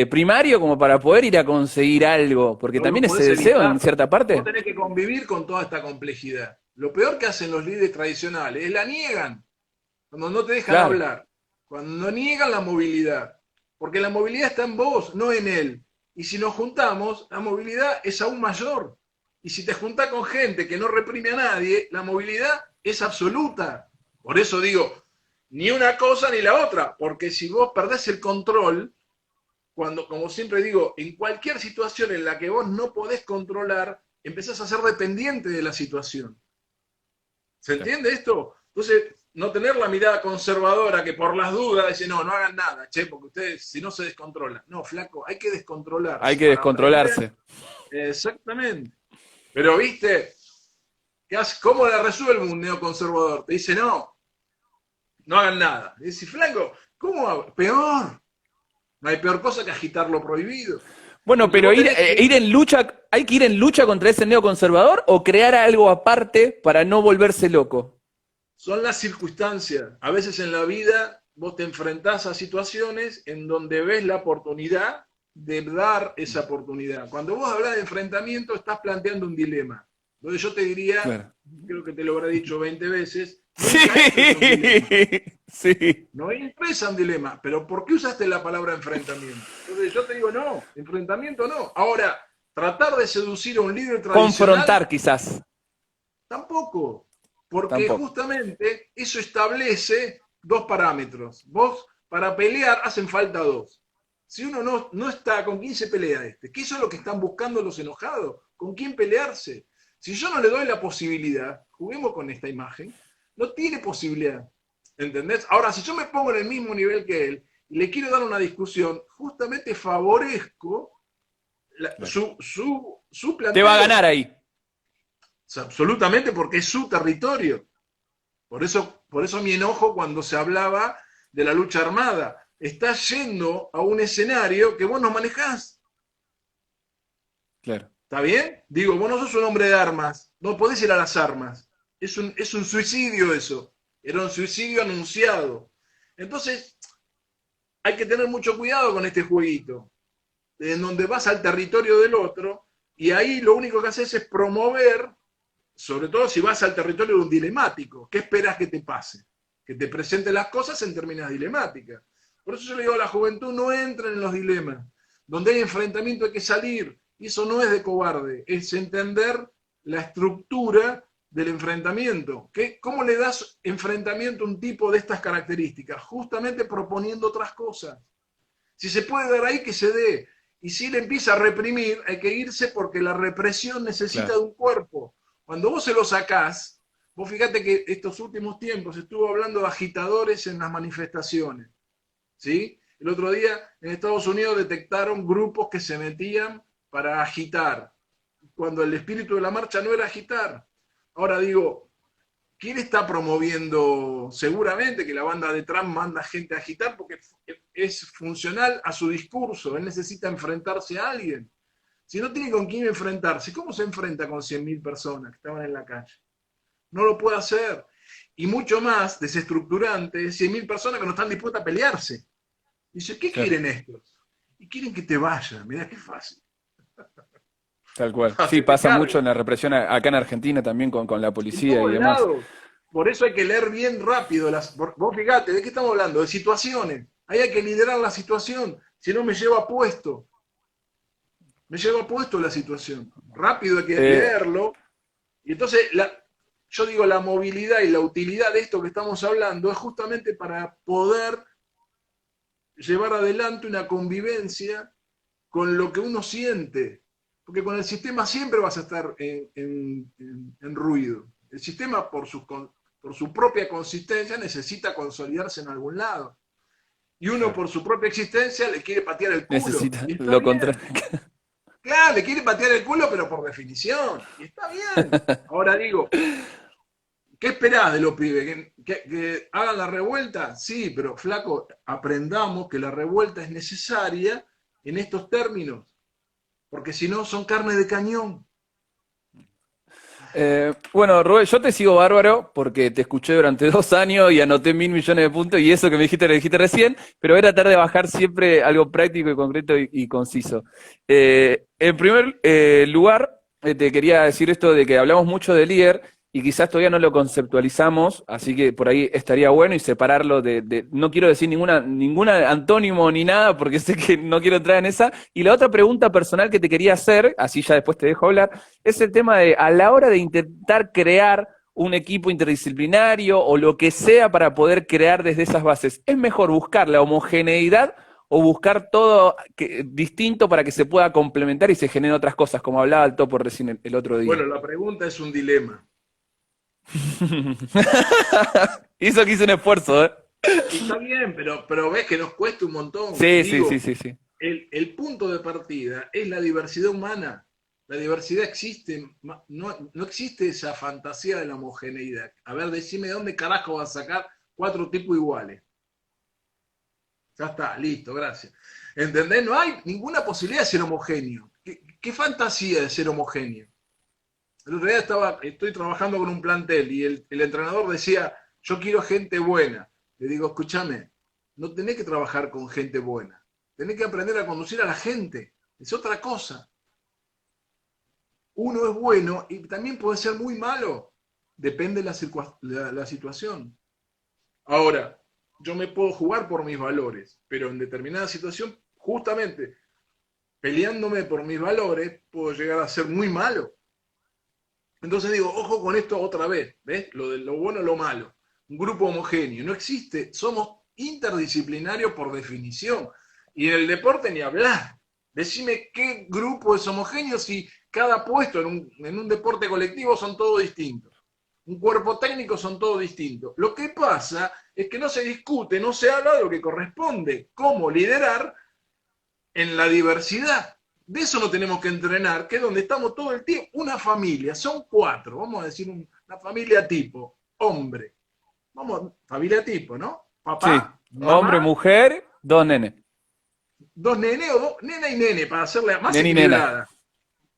[SPEAKER 1] primario como para poder ir a conseguir algo, porque
[SPEAKER 2] No lo
[SPEAKER 1] también ese
[SPEAKER 2] podés
[SPEAKER 1] deseo en
[SPEAKER 2] evitar.
[SPEAKER 1] cierta
[SPEAKER 2] Vos
[SPEAKER 1] parte.
[SPEAKER 2] tenés que convivir con toda esta complejidad. Lo peor que hacen los líderes tradicionales es la niegan, cuando no te dejan
[SPEAKER 1] Claro,
[SPEAKER 2] hablar, cuando niegan la movilidad, porque la movilidad está en vos, no en él. Y si nos juntamos, la movilidad es aún mayor. Y si te juntás con gente que no reprime a nadie, la movilidad es absoluta. Por eso digo, ni una cosa ni la otra, porque si vos perdés el control, cuando, como siempre digo, en cualquier situación en la que vos no podés controlar, empezás a ser dependiente de la situación. ¿Se
[SPEAKER 1] claro.
[SPEAKER 2] entiende esto? Entonces, no tener la mirada conservadora que por las dudas dice, no, no hagan nada, che, porque ustedes si no se descontrolan. No, flaco, hay que
[SPEAKER 1] Hay
[SPEAKER 2] descontrolarse
[SPEAKER 1] que
[SPEAKER 2] para aprender.
[SPEAKER 1] descontrolarse.
[SPEAKER 2] Exactamente. Pero, viste, ¿cómo la resuelve un neoconservador? Te dice, no, no hagan nada. Y dice, flaco, ¿cómo? Peor. No hay peor cosa que agitar lo prohibido.
[SPEAKER 1] Bueno,
[SPEAKER 2] Entonces
[SPEAKER 1] pero
[SPEAKER 2] vos tenés que
[SPEAKER 1] ir en lucha, ¿hay que ir en lucha contra ese neoconservador o crear algo aparte para no volverse loco?
[SPEAKER 2] son las circunstancias. A veces en la vida vos te enfrentás a situaciones en donde ves la oportunidad de dar esa oportunidad. Cuando vos hablas de enfrentamiento, estás planteando un dilema. Entonces yo te diría,
[SPEAKER 1] Claro.
[SPEAKER 2] creo que te lo habré dicho 20 veces,
[SPEAKER 1] Sí,
[SPEAKER 2] nunca entres a un dilema.
[SPEAKER 1] sí.
[SPEAKER 2] No entres a un dilema. Pero ¿por qué usaste la palabra enfrentamiento? Entonces yo te digo, no, enfrentamiento no. Ahora, tratar de seducir a un líder tradicional
[SPEAKER 1] Confrontar quizás,
[SPEAKER 2] tampoco, porque
[SPEAKER 1] tampoco.
[SPEAKER 2] justamente eso establece dos parámetros. Vos, para pelear, hacen falta dos. Si uno no está, ¿con quién se pelea este? ¿Qué eso es lo que están buscando los enojados? ¿Con quién pelearse? Si yo no le doy la posibilidad, juguemos con esta imagen, no tiene posibilidad. ¿Entendés? Ahora, si yo me pongo en el mismo nivel que él y le quiero dar una discusión, justamente favorezco
[SPEAKER 1] Claro.
[SPEAKER 2] su
[SPEAKER 1] Te va a
[SPEAKER 2] planteo.
[SPEAKER 1] ganar ahí.
[SPEAKER 2] Absolutamente porque es su territorio. Por eso mi enojo cuando se hablaba de la lucha armada. Estás yendo a un escenario que vos no manejás.
[SPEAKER 1] Claro.
[SPEAKER 2] ¿Está bien? Digo, vos no sos un hombre de armas. No podés ir a las armas. Es un suicidio eso. Era un suicidio anunciado. Entonces, hay que tener mucho cuidado con este jueguito. En donde vas al territorio del otro y ahí lo único que haces es promover, sobre todo si vas al territorio de un dilemático. ¿Qué esperas que te pase? Que te presente las cosas en términos dilemáticas. Por eso yo le digo a la juventud, no entren en los dilemas. Donde hay enfrentamiento hay que salir. Y eso no es de cobarde, es entender la estructura del enfrentamiento. ¿Cómo le das enfrentamiento a un tipo de estas características? Justamente proponiendo otras cosas. Si se puede dar ahí, que se dé. Y si él empieza a reprimir, hay que irse porque la represión necesita
[SPEAKER 1] Claro.
[SPEAKER 2] de un cuerpo. Cuando vos se lo sacás, vos fíjate que estos últimos tiempos estuvo hablando de agitadores en las manifestaciones. ¿Sí? El otro día en Estados Unidos detectaron grupos que se metían para agitar, cuando el espíritu de la marcha no era agitar. Ahora digo, ¿quién está promoviendo? Seguramente que la banda de Trump manda gente a agitar porque es funcional a su discurso. Él necesita enfrentarse a alguien. Si no tiene con quién enfrentarse, ¿cómo se enfrenta con 100.000 personas que estaban en la calle? No lo puede hacer. y mucho más desestructurante, 100.000 personas que no están dispuestas a pelearse. Dice, ¿qué
[SPEAKER 1] Claro,
[SPEAKER 2] quieren estos? Y quieren que te vayas, mirá qué fácil.
[SPEAKER 1] tal cual. Sí,
[SPEAKER 2] Hacete
[SPEAKER 1] pasa mucho
[SPEAKER 2] cargo.
[SPEAKER 1] en la represión acá en Argentina también con la
[SPEAKER 2] En
[SPEAKER 1] policía y
[SPEAKER 2] todos
[SPEAKER 1] demás.
[SPEAKER 2] lados. Por eso hay que leer bien rápido. Vos fíjate, ¿de qué estamos hablando? De situaciones. Ahí hay que liderar la situación. Si no, me lleva puesto. Me lleva puesto la situación. Rápido hay que
[SPEAKER 1] Eh,
[SPEAKER 2] leerlo. Y entonces, yo digo, la movilidad y la utilidad de esto que estamos hablando es justamente para poder llevar adelante una convivencia con lo que uno siente. Porque con el sistema siempre vas a estar en ruido. El sistema, por su propia consistencia, necesita consolidarse en algún lado. Y uno,
[SPEAKER 1] claro,
[SPEAKER 2] por su propia existencia, le quiere patear el culo.
[SPEAKER 1] necesita
[SPEAKER 2] Y está
[SPEAKER 1] lo
[SPEAKER 2] bien.
[SPEAKER 1] contrario.
[SPEAKER 2] Claro, le quiere patear el culo, pero por definición. Y está bien. Ahora digo, ¿qué esperás de los pibes? ¿Que hagan la revuelta? Sí, pero flaco, aprendamos que la revuelta es necesaria en estos términos, porque si no son carne de cañón.
[SPEAKER 1] Bueno, Rubén, yo te sigo bárbaro porque te escuché durante 2 años y anoté 1.000 millones de puntos y eso que me dijiste lo dijiste recién, pero voy a tratar de bajar siempre algo práctico y concreto y conciso. En primer lugar, te quería decir esto de que hablamos mucho de líder y quizás todavía no lo conceptualizamos, así que por ahí estaría bueno y separarlo no quiero decir ninguna antónimo ni nada porque sé que no quiero entrar en esa. Y la otra pregunta personal que te quería hacer, así ya después te dejo hablar, es el tema de a la hora de intentar crear un equipo interdisciplinario o lo que sea para poder crear desde esas bases, ¿es mejor buscar la homogeneidad o buscar todo distinto para que se pueda complementar y se generen otras cosas, como hablaba el Topo recién el otro día?
[SPEAKER 2] Bueno, la pregunta es un dilema.
[SPEAKER 1] Hizo que hice un esfuerzo, ¿eh?
[SPEAKER 2] Y está bien, pero ves que nos cuesta un montón.
[SPEAKER 1] Sí, sí, sí,
[SPEAKER 2] Digo,
[SPEAKER 1] sí, sí.
[SPEAKER 2] el punto de partida es la diversidad humana. La diversidad existe, no existe esa fantasía de la homogeneidad. A ver, decime de dónde carajo vas a sacar 4 tipos iguales. Ya está, listo, gracias. ¿Entendés? No hay ninguna posibilidad de ser homogéneo. ¿Qué fantasía de ser homogéneo? El otro día estoy trabajando con un plantel y el entrenador decía, yo quiero gente buena. Le digo, escúchame, no tenés que trabajar con gente buena. Tenés que aprender a conducir a la gente. Es otra cosa. Uno es bueno y también puede ser muy malo. Depende de la situación. Ahora, yo me puedo jugar por mis valores, pero en determinada situación, justamente peleándome por mis valores, puedo llegar a ser muy malo. Entonces digo, ojo con esto otra vez, ¿ves? Lo de lo bueno y lo malo. Un grupo homogéneo. No existe, somos interdisciplinarios por definición. Y en el deporte ni hablar. Decime qué grupo es homogéneo si cada puesto en un deporte colectivo son todos distintos. Un cuerpo técnico son todos distintos. Lo que pasa es que no se discute, no se habla de lo que corresponde, cómo liderar en la diversidad. De eso no tenemos que entrenar, que es donde estamos todo el tiempo. Una familia, son 4, vamos a decir una familia tipo, hombre. Vamos, familia tipo, ¿no?
[SPEAKER 1] Sí,
[SPEAKER 2] Papá,
[SPEAKER 1] hombre,
[SPEAKER 2] mamá,
[SPEAKER 1] mujer, 2 nenes.
[SPEAKER 2] 2 nenes o nena y nene, para hacerla más
[SPEAKER 1] Nene y nena.
[SPEAKER 2] equilibrada.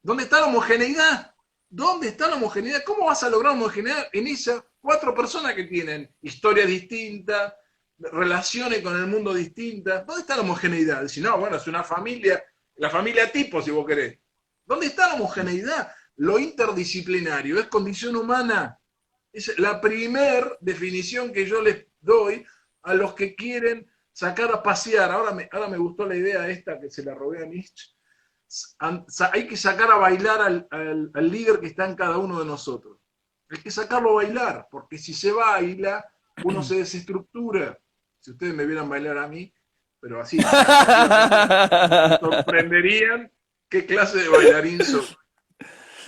[SPEAKER 2] ¿Dónde está la homogeneidad? ¿Dónde está la homogeneidad? ¿Cómo vas a lograr homogeneidad en esas 4 personas que tienen historias distintas, relaciones con el mundo distintas? ¿Dónde está la homogeneidad? Si no, bueno, es una familia, la familia tipo, si vos querés. ¿Dónde está la homogeneidad? Lo interdisciplinario es condición humana. Es la primer definición que yo les doy a los que quieren sacar a pasear. Ahora me gustó la idea esta que se la robé a Nietzsche. Hay que sacar a bailar al líder que está en cada uno de nosotros. Hay que sacarlo a bailar, porque si se baila, uno se desestructura. Si ustedes me vieran bailar a mí, pero así, tranquilamente, se sorprenderían qué clase de bailarín soy.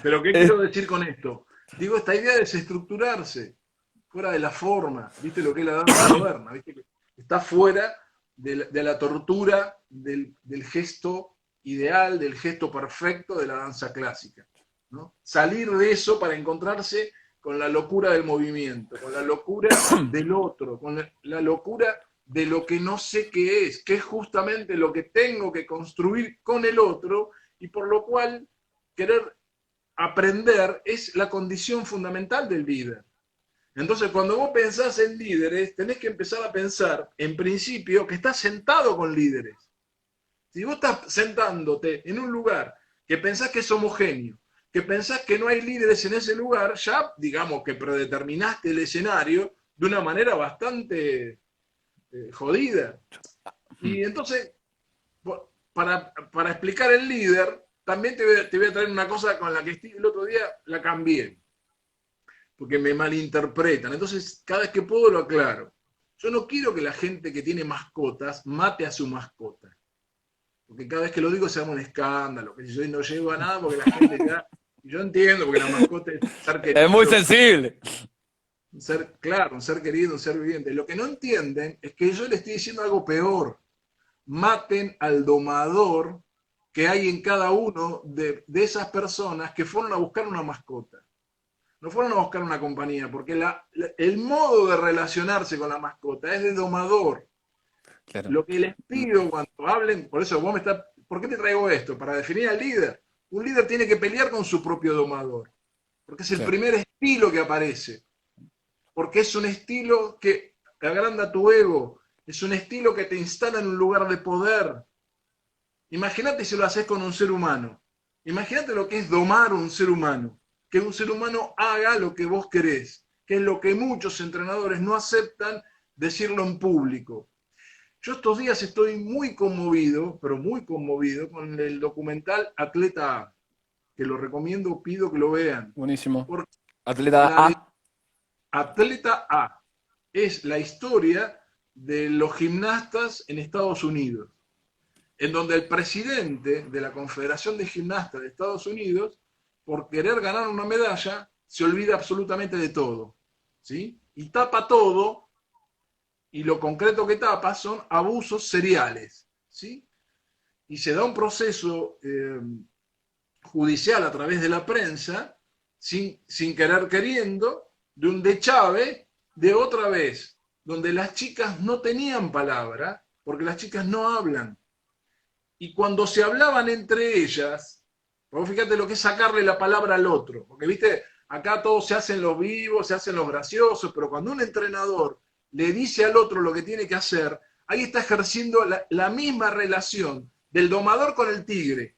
[SPEAKER 2] Pero ¿qué quiero decir con esto? Digo, esta idea de desestructurarse, fuera de la forma, ¿viste lo que es la danza moderna? ¿Viste? Está fuera de la tortura del gesto ideal, del gesto perfecto de la danza clásica, ¿no? Salir de eso para encontrarse con la locura del movimiento, con la locura del otro, con la locura de lo que no sé qué es, que es justamente lo que tengo que construir con el otro y por lo cual querer aprender es la condición fundamental del líder. Entonces, cuando vos pensás en líderes, tenés que empezar a pensar, en principio, que estás sentado con líderes. Si vos estás sentándote en un lugar que pensás que es homogéneo, que pensás que no hay líderes en ese lugar, ya digamos que predeterminaste el escenario de una manera bastante jodida. Y entonces, para explicar el líder, también te voy a traer una cosa con la que el otro día la cambié, porque me malinterpretan. Entonces, cada vez que puedo lo aclaro. Yo no quiero que la gente que tiene mascotas mate a su mascota. Porque cada vez que lo digo se llama un escándalo, que yo no llego a nada porque la gente ya... Yo entiendo, porque la mascota es un ser querido.
[SPEAKER 1] Es muy sensible.
[SPEAKER 2] Un ser, claro, un ser querido, un ser viviente. Lo que no entienden es que yo le estoy diciendo algo peor. Maten al domador que hay en cada uno de esas personas que fueron a buscar una mascota. No fueron a buscar una compañía, porque el modo de relacionarse con la mascota es de domador.
[SPEAKER 1] Claro.
[SPEAKER 2] Lo que les pido cuando hablen, por eso vos me estás, ¿por qué te traigo esto? Para definir al líder. Un líder tiene que pelear con su propio domador, porque es el
[SPEAKER 1] Claro.
[SPEAKER 2] primer estilo que aparece, porque es un estilo que agranda tu ego, es un estilo que te instala en un lugar de poder. Imagínate si lo haces con un ser humano. Imagínate lo que es domar un ser humano, que un ser humano haga lo que vos querés, que es lo que muchos entrenadores no aceptan decirlo en público. Yo estos días estoy muy conmovido, pero muy conmovido, con el documental Atleta A, que lo recomiendo, pido que lo vean.
[SPEAKER 1] Buenísimo.
[SPEAKER 2] Porque
[SPEAKER 1] Atleta
[SPEAKER 2] la de
[SPEAKER 1] A.
[SPEAKER 2] Atleta A es la historia de los gimnastas en Estados Unidos, en donde el presidente de la Confederación de Gimnastas de Estados Unidos, por querer ganar una medalla, se olvida absolutamente de todo, ¿sí? Y tapa todo. Y lo concreto que tapa son abusos seriales, ¿sí? Y se da un proceso judicial a través de la prensa, sin querer queriendo, de un dechave de otra vez, donde las chicas no tenían palabra, porque las chicas no hablan. Y cuando se hablaban entre ellas, vos fíjate lo que es sacarle la palabra al otro, porque viste, acá todos se hacen los vivos, se hacen los graciosos, pero cuando un entrenador le dice al otro lo que tiene que hacer, ahí está ejerciendo la misma relación del domador con el tigre,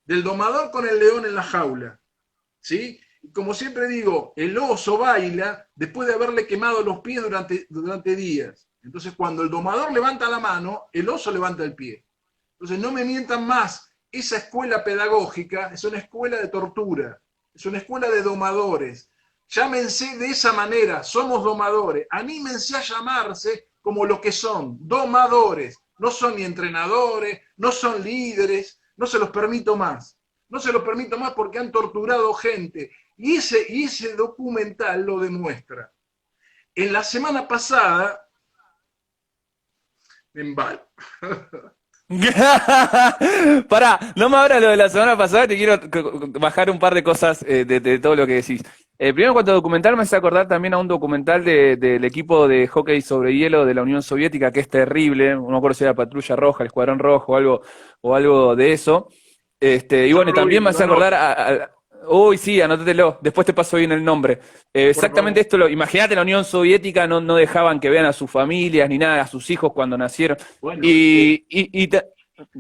[SPEAKER 2] del domador con el león en la jaula, ¿sí? Y como siempre digo, el oso baila después de haberle quemado los pies durante días. Entonces, cuando el domador levanta la mano, el oso levanta el pie. Entonces, no me mientan más. Esa escuela pedagógica es una escuela de tortura, es una escuela de domadores. Llámense de esa manera, somos domadores. Anímense a llamarse como lo que son, domadores. No son ni entrenadores, no son líderes, no se los permito más. No se los permito más porque han torturado gente. Y ese documental lo demuestra. En la semana pasada, me embalo.
[SPEAKER 1] Pará, no me abras lo de la semana pasada, te quiero bajar un par de cosas de todo lo que decís. Primero, en cuanto a documental, me hace acordar también a un documental del equipo de hockey sobre hielo de la Unión Soviética, que es terrible, no me acuerdo si era Patrulla Roja, el Escuadrón Rojo o algo de eso. Y bueno,
[SPEAKER 2] No lo vi,
[SPEAKER 1] también me hace
[SPEAKER 2] no,
[SPEAKER 1] acordar uy, sí, anótatelo, después te paso bien el nombre. Exactamente
[SPEAKER 2] favor.
[SPEAKER 1] esto, imagínate, la Unión Soviética no dejaban que vean a sus familias ni nada, a sus hijos cuando nacieron.
[SPEAKER 2] Bueno,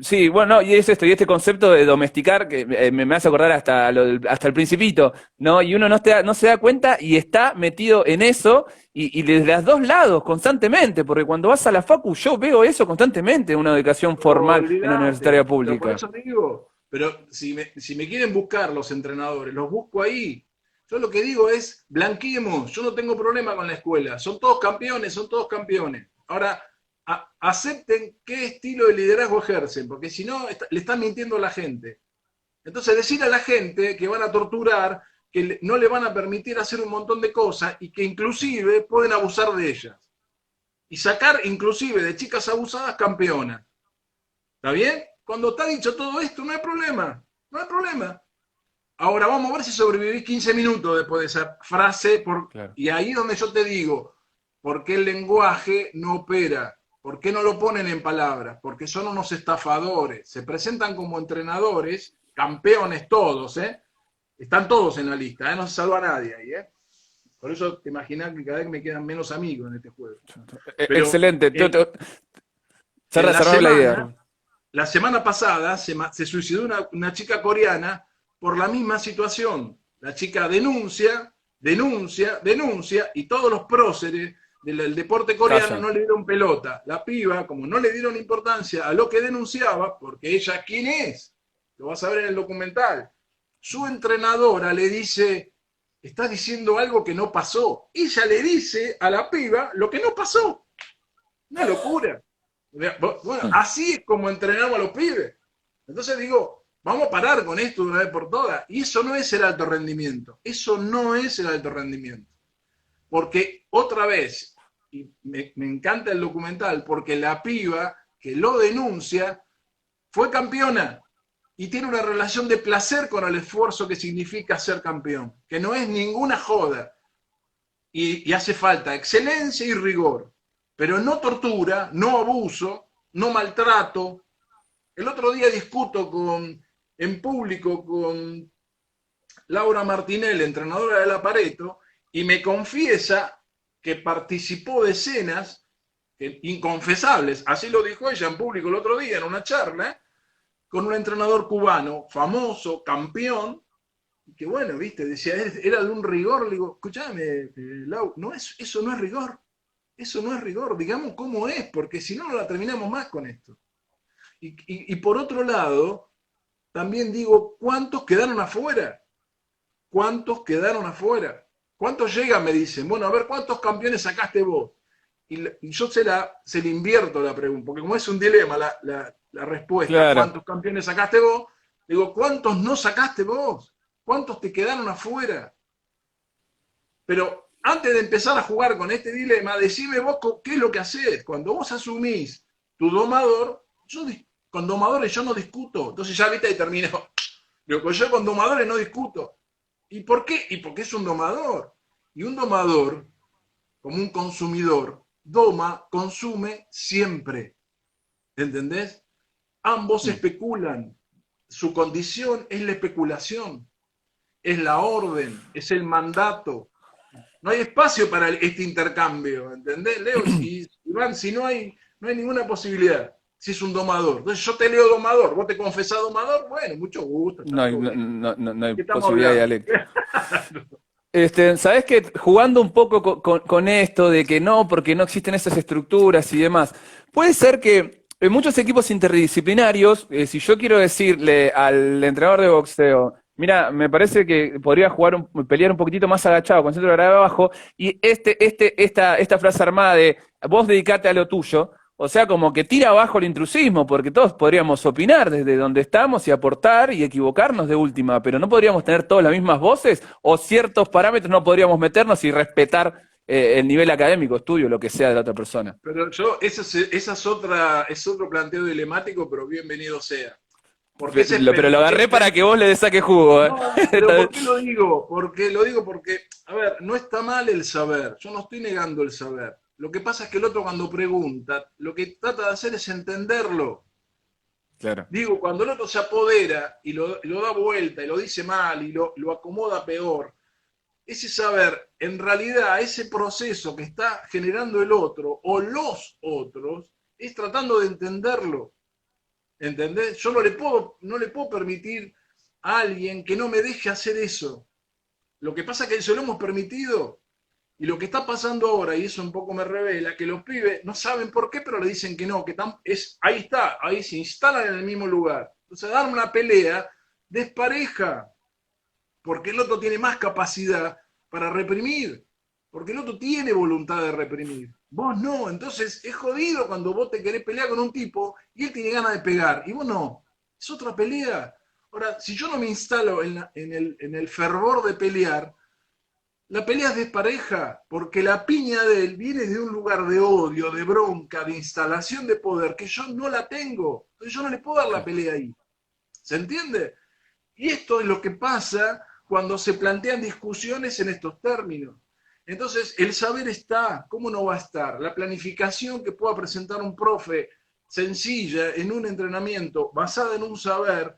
[SPEAKER 1] Sí, bueno, no, y es esto, y este concepto de domesticar, que me hace acordar hasta el Principito, ¿no? Y uno no se da cuenta y está metido en eso, y desde los dos lados, constantemente, porque cuando vas a la facu, yo veo eso constantemente, una educación formal en la universitaria
[SPEAKER 2] olvídate, pero por
[SPEAKER 1] pública.
[SPEAKER 2] eso digo, pero si me quieren buscar los entrenadores, los busco ahí. Yo lo que digo es, blanqueemos, yo no tengo problema con la escuela, son todos campeones, son todos campeones. Ahora, acepten qué estilo de liderazgo ejercen, porque si no, le están mintiendo a la gente. Entonces, decir a la gente que van a torturar, que no le van a permitir hacer un montón de cosas y que inclusive pueden abusar de ellas. Y sacar inclusive de chicas abusadas campeonas. ¿Está bien? Cuando está dicho todo esto, no hay problema. No hay problema. Ahora vamos a ver si sobrevivís 15 minutos después de esa frase.
[SPEAKER 1] Claro.
[SPEAKER 2] Y ahí es donde yo te digo, ¿por qué el lenguaje no opera? ¿Por qué no lo ponen en palabras? Porque son unos estafadores. Se presentan como entrenadores, campeones todos, ¿eh? Están todos en la lista, ¿eh? No se salva nadie ahí, ¿eh? Por eso te imaginas que cada vez me quedan menos amigos en este juego. Pero
[SPEAKER 1] Excelente.
[SPEAKER 2] en, en
[SPEAKER 1] Cerrame la idea, Rubén.
[SPEAKER 2] la semana pasada se suicidó una chica coreana por la misma situación. La chica denuncia, denuncia, denuncia, y todos los próceres del deporte coreano
[SPEAKER 1] Callan.
[SPEAKER 2] no le dieron pelota. La piba, como no le dieron importancia a lo que denunciaba, porque ella, ¿quién es? Lo vas a ver en el documental. Su entrenadora le dice, estás diciendo algo que no pasó. Ella le dice a la piba lo que no pasó. Una locura. Bueno, así es como entrenamos a los pibes. Entonces digo, vamos a parar con esto de una vez por todas. Y eso no es el alto rendimiento. Eso no es el alto rendimiento. Porque otra vez, y me encanta el documental, porque la piba que lo denuncia fue campeona y tiene una relación de placer con el esfuerzo que significa ser campeón, que no es ninguna joda. Y hace falta excelencia y rigor, pero no tortura, no abuso, no maltrato. El otro día discuto en público con Laura Martinelli, entrenadora de La Pareto, y me confiesa que participó de escenas inconfesables, así lo dijo ella en público el otro día en una charla, con un entrenador cubano, famoso, campeón, que bueno, viste, decía, era de un rigor. Le digo, escúchame, Lau, eso no es rigor, eso no es rigor, digamos cómo es, porque si no, no la terminamos más con esto. Y por otro lado, también digo, ¿cuántos quedaron afuera? ¿Cuántos quedaron afuera? ¿Cuántos llegan? Me dicen, bueno, a ver, ¿cuántos campeones sacaste vos? Y yo se le invierto la pregunta, porque como es un dilema la respuesta,
[SPEAKER 1] Claro.
[SPEAKER 2] ¿cuántos campeones sacaste vos? Digo, ¿cuántos no sacaste vos? ¿Cuántos te quedaron afuera? Pero antes de empezar a jugar con este dilema, decime vos qué es lo que haces. Cuando vos asumís tu domador, con domadores yo no discuto. Entonces ya viste y terminó. Yo con domadores no discuto. ¿Y por qué? Y porque es un domador. Y un domador, como un consumidor, doma, consume siempre. ¿Entendés? Ambos especulan. Su condición es la especulación, es la orden, es el mandato. No hay espacio para este intercambio, ¿entendés, Leo? Y Iván, si no hay ninguna posibilidad, si es un domador. Entonces yo te leo domador, vos te confesás domador, bueno, mucho gusto, está
[SPEAKER 1] No hay,
[SPEAKER 2] todo
[SPEAKER 1] no,
[SPEAKER 2] bien.
[SPEAKER 1] no hay
[SPEAKER 2] ¿Qué estamos
[SPEAKER 1] posibilidad de
[SPEAKER 2] hablando?
[SPEAKER 1] dialéctica. ¿Sabés que jugando un poco con esto de que no, porque no existen esas estructuras y demás, puede ser que en muchos equipos interdisciplinarios, si yo quiero decirle al entrenador de boxeo, mira, me parece que podría pelear un poquitito más agachado, con centro de gravedad abajo, y esta frase armada de vos dedicate a lo tuyo, o sea, como que tira abajo el intrusismo, porque todos podríamos opinar desde donde estamos y aportar y equivocarnos de última, pero no podríamos tener todas las mismas voces o ciertos parámetros no podríamos meternos y respetar el nivel académico, estudio, lo que sea de la otra persona.
[SPEAKER 2] Pero esa es otro planteo dilemático, pero bienvenido sea. Porque
[SPEAKER 1] Pero lo agarré para que vos le saque jugo.
[SPEAKER 2] no, pero ¿por qué lo digo? Lo digo porque, a ver, no está mal el saber, yo no estoy negando el saber. Lo que pasa es que el otro cuando pregunta, lo que trata de hacer es entenderlo.
[SPEAKER 1] Claro.
[SPEAKER 2] Digo, cuando el otro se apodera y lo da vuelta y lo dice mal y lo acomoda peor, ese saber, en realidad, ese proceso que está generando el otro o los otros, es tratando de entenderlo. ¿Entendés? Yo no le puedo permitir a alguien que no me deje hacer eso. Lo que pasa es que se lo hemos permitido. Y lo que está pasando ahora, y eso un poco me revela, que los pibes no saben por qué, pero le dicen que no, ahí está, ahí se instalan en el mismo lugar. Entonces, dar una pelea despareja, porque el otro tiene más capacidad para reprimir, porque el otro tiene voluntad de reprimir. Vos no, entonces es jodido cuando vos te querés pelear con un tipo y él tiene ganas de pegar, y vos no. Es otra pelea. Ahora, si yo no me instalo en el fervor de pelear, la pelea es despareja, porque la piña de él viene de un lugar de odio, de bronca, de instalación de poder, que yo no la tengo. Entonces yo no le puedo dar la pelea ahí. ¿Se entiende? Y esto es lo que pasa cuando se plantean discusiones en estos términos. Entonces, el saber está, ¿cómo no va a estar? La planificación que pueda presentar un profe sencilla en un entrenamiento basada en un saber,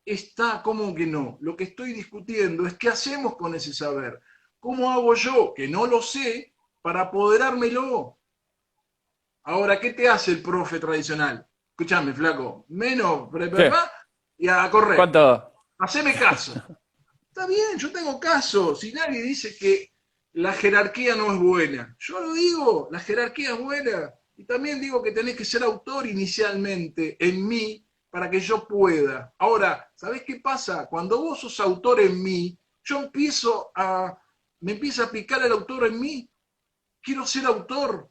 [SPEAKER 2] está como que no. Lo que estoy discutiendo es qué hacemos con ese saber, ¿Cómo hago yo, que no lo sé, para apoderármelo? Ahora, ¿qué te hace el profe tradicional? Escúchame, flaco, menos,
[SPEAKER 1] ¿Qué?
[SPEAKER 2] y a correr.
[SPEAKER 1] ¿Cuánto?
[SPEAKER 2] Haceme caso. Está bien, yo tengo caso. Si nadie dice que la jerarquía no es buena, yo lo digo, la jerarquía es buena. Y también digo que tenés que ser autor inicialmente en mí para que yo pueda. Ahora, ¿sabés qué pasa? Cuando vos sos autor en mí, me empieza a picar el autor en mí. Quiero ser autor.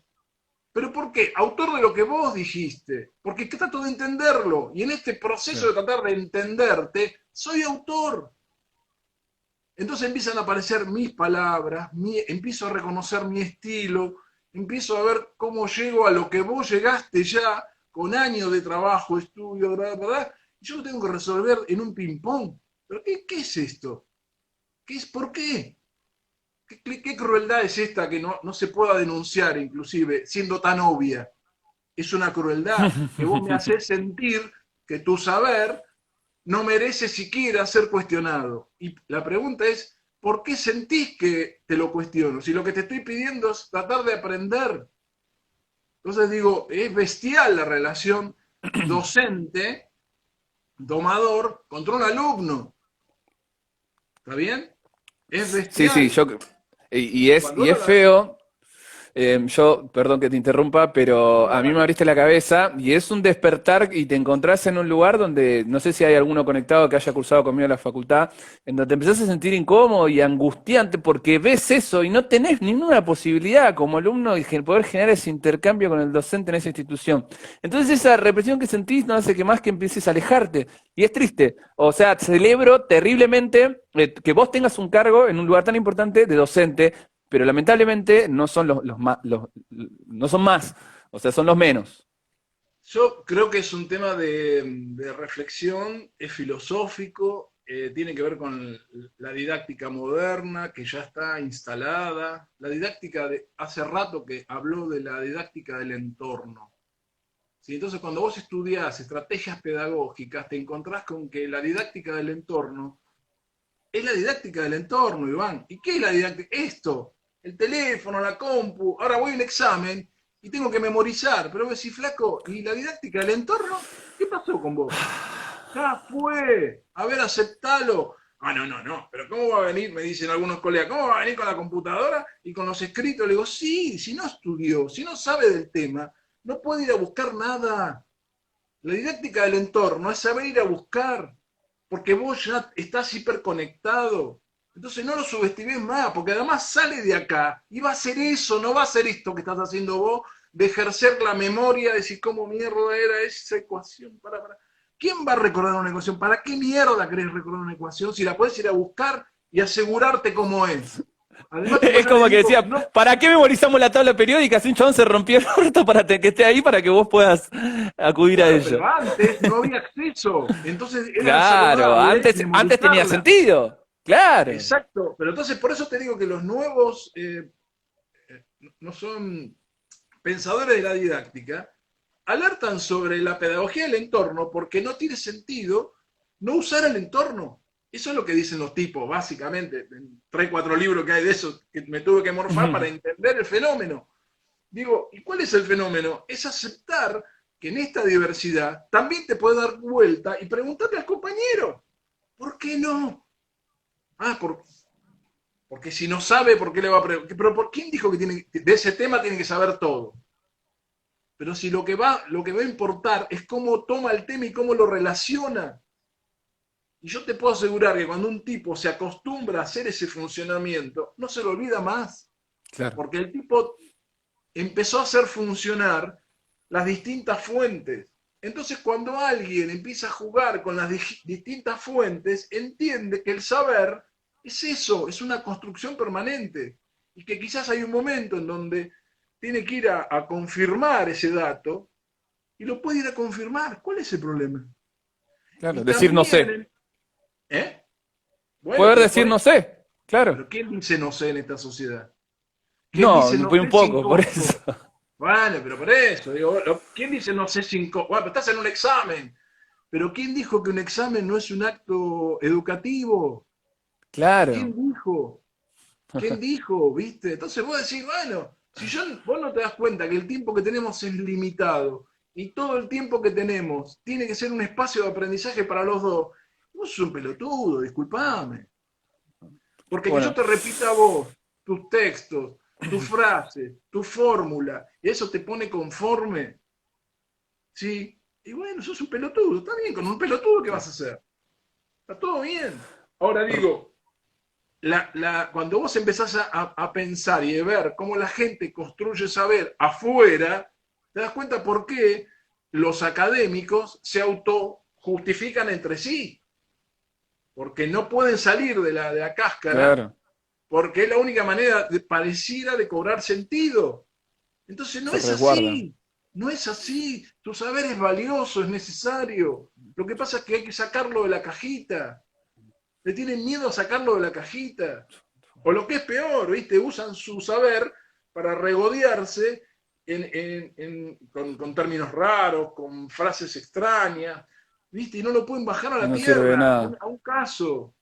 [SPEAKER 2] ¿Pero por qué? Autor de lo que vos dijiste. Porque trato de entenderlo. Y en este proceso de
[SPEAKER 1] Claro.
[SPEAKER 2] tratar de entenderte, soy autor. Entonces empiezan a aparecer mis palabras, empiezo a reconocer mi estilo, empiezo a ver cómo llego a lo que vos llegaste ya con años de trabajo, estudio, ¿verdad? ¿Verdad? Y yo lo tengo que resolver en un ping-pong. ¿Pero qué es esto? ¿Por qué? ¿Qué crueldad es esta que no se pueda denunciar, inclusive, siendo tan obvia? Es una crueldad que vos me haces sentir que tu saber no merece siquiera ser cuestionado. Y la pregunta es, ¿por qué sentís que te lo cuestiono? Si lo que te estoy pidiendo es tratar de aprender. Entonces digo, es bestial la relación docente, domador, contra un alumno. ¿Está bien? Es
[SPEAKER 1] Sí, sí,
[SPEAKER 2] bestial.
[SPEAKER 1] y
[SPEAKER 2] Cuando
[SPEAKER 1] es
[SPEAKER 2] uno
[SPEAKER 1] feo. Yo, perdón que te interrumpa, pero
[SPEAKER 2] no,
[SPEAKER 1] a mí me
[SPEAKER 2] dale.
[SPEAKER 1] abriste la cabeza y es un despertar y te encontrás en un lugar donde, no sé si hay alguno conectado que haya cursado conmigo en la facultad, en donde te empezás a sentir incómodo y angustiante porque ves eso y no tenés ninguna posibilidad como alumno de poder generar ese intercambio con el docente en esa institución. Entonces esa represión que sentís no hace que más que empieces a alejarte. Y es triste. O sea, celebro terriblemente que vos tengas un cargo en un lugar tan importante de docente, pero lamentablemente no son no son más, o sea, son los menos.
[SPEAKER 2] Yo creo que es un tema de reflexión, es filosófico, tiene que ver con la didáctica moderna que ya está instalada. La didáctica de hace rato que habló de la didáctica del entorno. ¿Sí? Entonces, cuando vos estudiás estrategias pedagógicas, te encontrás con que la didáctica del entorno es la didáctica del entorno, Iván. ¿Y qué es la didáctica? Esto, el teléfono, la compu. Ahora voy a un examen y tengo que memorizar. Pero vos decís, flaco, ¿y la didáctica del entorno? ¿Qué pasó con vos? Ya fue. A ver, aceptalo. Ah, no, no, no. Pero ¿cómo va a venir? Me dicen algunos colegas, ¿cómo va a venir con la computadora y con los escritos? Le digo, sí, si no estudió, si no sabe del tema, no puede ir a buscar nada. La didáctica del entorno es saber ir a buscar, porque vos ya estás hiperconectado. Entonces no lo subestimes más, porque además sale de acá y va a ser eso, no va a ser esto que estás haciendo vos, de ejercer la memoria, de decir cómo mierda era esa ecuación. ¿Quién va a recordar una ecuación? ¿Para qué mierda querés recordar una ecuación si la puedes ir a buscar y asegurarte cómo es? Además, como
[SPEAKER 1] Es
[SPEAKER 2] yo le
[SPEAKER 1] como que
[SPEAKER 2] digo,
[SPEAKER 1] decía,
[SPEAKER 2] no,
[SPEAKER 1] ¿para qué memorizamos la tabla periódica si un chabón se rompió el orto para que esté ahí para que vos puedas acudir a
[SPEAKER 2] claro,
[SPEAKER 1] ello?
[SPEAKER 2] pero antes no había acceso, entonces era
[SPEAKER 1] Claro,
[SPEAKER 2] saludable
[SPEAKER 1] antes tenía
[SPEAKER 2] memorizarla.
[SPEAKER 1] sentido. Claro.
[SPEAKER 2] Exacto, pero entonces por eso te digo que los nuevos no son pensadores de la didáctica, alertan sobre la pedagogía del entorno porque no tiene sentido no usar el entorno. Eso es lo que dicen los tipos, básicamente. En 3, 4 libros que hay de eso que me tuve que morfar para entender el fenómeno. Digo, ¿y cuál es el fenómeno? Es aceptar que en esta diversidad también te puede dar vuelta y preguntarle al compañero, ¿por qué no? Ah, porque si no sabe, ¿por qué le va a preguntar? Pero ¿quién dijo que de ese tema tiene que saber todo? Pero si lo que va a importar es cómo toma el tema y cómo lo relaciona. Y yo te puedo asegurar que cuando un tipo se acostumbra a hacer ese funcionamiento, no se lo olvida más.
[SPEAKER 1] Claro.
[SPEAKER 2] Porque el tipo empezó a hacer funcionar las distintas fuentes. Entonces, cuando alguien empieza a jugar con las distintas fuentes, entiende que el saber es eso, es una construcción permanente. Y que quizás hay un momento en donde tiene que ir a confirmar ese dato y lo puede ir a confirmar. ¿Cuál es el problema?
[SPEAKER 1] Claro,
[SPEAKER 2] Y
[SPEAKER 1] decir no sé.
[SPEAKER 2] también, ¿eh? Bueno,
[SPEAKER 1] Poder decir no sé. Claro.
[SPEAKER 2] pero ¿quién dice no sé en esta sociedad? ¿Quién
[SPEAKER 1] No,
[SPEAKER 2] dice no
[SPEAKER 1] fue un
[SPEAKER 2] sé sin
[SPEAKER 1] poco, por eso.
[SPEAKER 2] costo? Bueno, pero por eso, digo, ¿quién dice no sé sin costo? Bueno, pero estás en un examen. Pero ¿quién dijo que un examen no es un acto educativo?
[SPEAKER 1] Claro.
[SPEAKER 2] ¿Quién dijo? ¿Quién dijo? ¿Viste? Entonces vos decís, bueno, si vos no te das cuenta que el tiempo que tenemos es limitado y todo el tiempo que tenemos tiene que ser un espacio de aprendizaje para los dos, vos sos un pelotudo, disculpame. Porque que yo
[SPEAKER 1] Bueno,
[SPEAKER 2] te repita a vos tus textos, tus frases, tu fórmula, y eso te pone conforme, ¿sí? Y bueno, sos un pelotudo, está bien, con un pelotudo, ¿qué vas a hacer? Está todo bien. Ahora digo, cuando vos empezás a pensar y a ver cómo la gente construye saber afuera, te das cuenta por qué los académicos se autojustifican entre sí. Porque no pueden salir de la cáscara,
[SPEAKER 1] claro,
[SPEAKER 2] porque es la única manera pareciera de cobrar sentido. Entonces no
[SPEAKER 1] se
[SPEAKER 2] es
[SPEAKER 1] resguardan.
[SPEAKER 2] así, no es así. Tu saber es valioso, es necesario. Lo que pasa es que hay que sacarlo de la cajita. Le tienen miedo a sacarlo de la cajita. O lo que es peor, ¿viste? Usan su saber para regodearse con términos raros, con frases extrañas, ¿viste? Y no lo pueden bajar a
[SPEAKER 1] Y
[SPEAKER 2] la
[SPEAKER 1] no sirve de
[SPEAKER 2] tierra,
[SPEAKER 1] nada.
[SPEAKER 2] a un caso.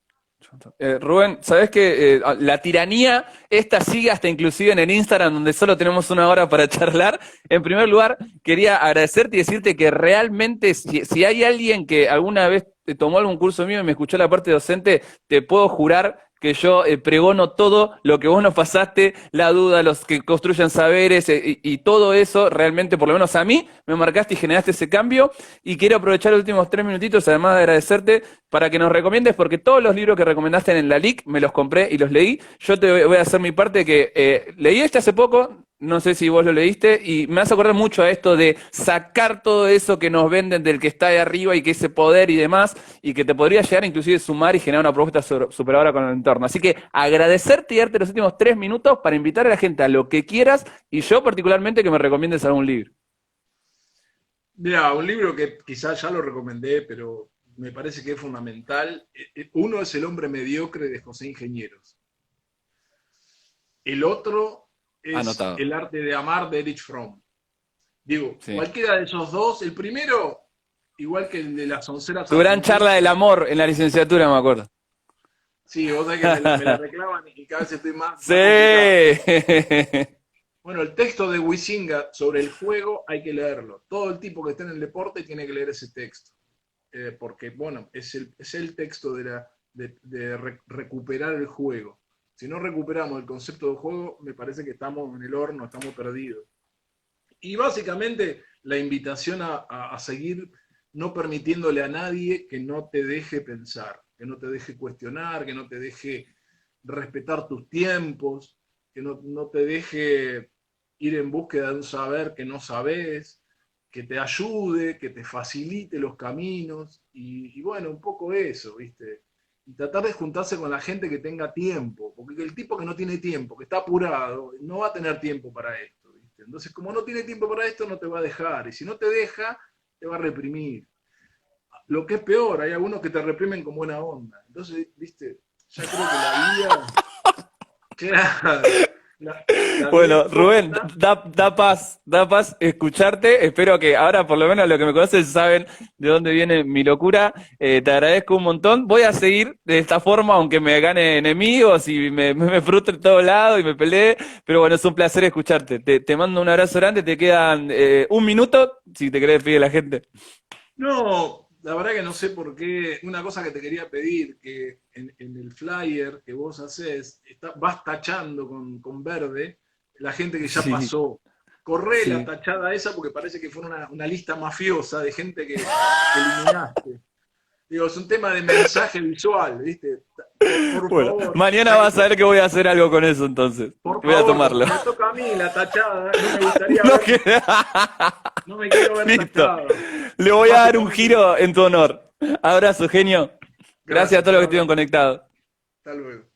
[SPEAKER 1] Rubén, ¿sabés que la tiranía esta sigue hasta inclusive en el Instagram, donde solo tenemos una hora para charlar? En primer lugar, quería agradecerte y decirte que realmente si hay alguien que alguna vez tomó algún curso mío y me escuchó la parte docente, te puedo jurar que yo pregono todo lo que vos nos pasaste, la duda, los que construyen saberes y todo eso, realmente, por lo menos a mí, me marcaste y generaste ese cambio. Y quiero aprovechar los últimos 3 minutitos, además de agradecerte, para que nos recomiendes, porque todos los libros que recomendaste en la LIC me los compré y los leí. Yo te voy a hacer mi parte, que leí este hace poco, no sé si vos lo leíste, y me hace acordar mucho a esto de sacar todo eso que nos venden del que está de arriba y que ese poder y demás, y que te podría llegar inclusive a sumar y generar una propuesta superadora con el entorno. Así que agradecerte y darte los últimos 3 minutos para invitar a la gente a lo que quieras, y yo particularmente que me recomiendes algún libro.
[SPEAKER 2] Mira, un libro que quizás ya lo recomendé, pero me parece que es fundamental. Uno es El hombre mediocre de José Ingenieros. El otro es
[SPEAKER 1] Anotado.
[SPEAKER 2] El arte de amar de Erich Fromm. Digo,
[SPEAKER 1] Sí.
[SPEAKER 2] cualquiera de esos dos, el primero, igual que el de las onceras
[SPEAKER 1] Tu gran charla del
[SPEAKER 2] argentinas,
[SPEAKER 1] amor en la licenciatura, me acuerdo.
[SPEAKER 2] sí, vos sabés que me la reclaman y cada vez estoy
[SPEAKER 1] Sí.
[SPEAKER 2] más complicado. Bueno, el texto de Huizinga sobre el juego hay que leerlo. Todo el tipo que esté en el deporte tiene que leer ese texto. Porque, bueno, es el texto de recuperar el juego. Si no recuperamos el concepto de juego, me parece que estamos en el horno, estamos perdidos. Y básicamente la invitación a seguir no permitiéndole a nadie que no te deje pensar, que no te deje cuestionar, que no te deje respetar tus tiempos, que no te deje ir en búsqueda de un saber que no sabes, que te ayude, que te facilite los caminos, y bueno, un poco eso, ¿viste? Y tratar de juntarse con la gente que tenga tiempo, porque el tipo que no tiene tiempo, que está apurado, no va a tener tiempo para esto, ¿viste? Entonces, como no tiene tiempo para esto, no te va a dejar, y si no te deja, te va a reprimir. Lo que es peor, hay algunos que te reprimen con buena onda. Entonces, ¿viste? Ya creo que la vida, claro, la vida
[SPEAKER 1] Bueno,
[SPEAKER 2] es
[SPEAKER 1] Rubén,
[SPEAKER 2] corta.
[SPEAKER 1] da paz escucharte. Espero que ahora, por lo menos los que me conocen, saben de dónde viene mi locura. Te agradezco un montón. Voy a seguir de esta forma, aunque me gane enemigos y me frustre en todos lados y me pelee. Pero bueno, es un placer escucharte. Te mando un abrazo grande. Te quedan 1 minuto, si te querés pedir a la gente.
[SPEAKER 2] No, la verdad que no sé por qué. Una cosa que te quería pedir, que en el flyer que vos haces, vas tachando con verde la gente que ya
[SPEAKER 1] Sí,
[SPEAKER 2] pasó. Corré la
[SPEAKER 1] sí.
[SPEAKER 2] tachada esa porque parece que fue una lista mafiosa de gente que eliminaste. Digo, es un tema de mensaje visual, ¿viste? Por
[SPEAKER 1] Bueno,
[SPEAKER 2] favor,
[SPEAKER 1] mañana
[SPEAKER 2] ya que
[SPEAKER 1] vas a ver que voy a hacer algo con eso entonces.
[SPEAKER 2] por
[SPEAKER 1] Voy a
[SPEAKER 2] favor,
[SPEAKER 1] tomarlo.
[SPEAKER 2] cuando me toca a mí la tachada, no me gustaría
[SPEAKER 1] No
[SPEAKER 2] ver,
[SPEAKER 1] queda.
[SPEAKER 2] no me quiero ver
[SPEAKER 1] Listo.
[SPEAKER 2] tachado.
[SPEAKER 1] Le voy a dar un
[SPEAKER 2] Básicamente,
[SPEAKER 1] giro en tu honor. Abrazo, genio. Gracias a
[SPEAKER 2] gracias,
[SPEAKER 1] todos
[SPEAKER 2] un
[SPEAKER 1] los que estuvieron
[SPEAKER 2] abrazo.
[SPEAKER 1] conectados.
[SPEAKER 2] Hasta luego.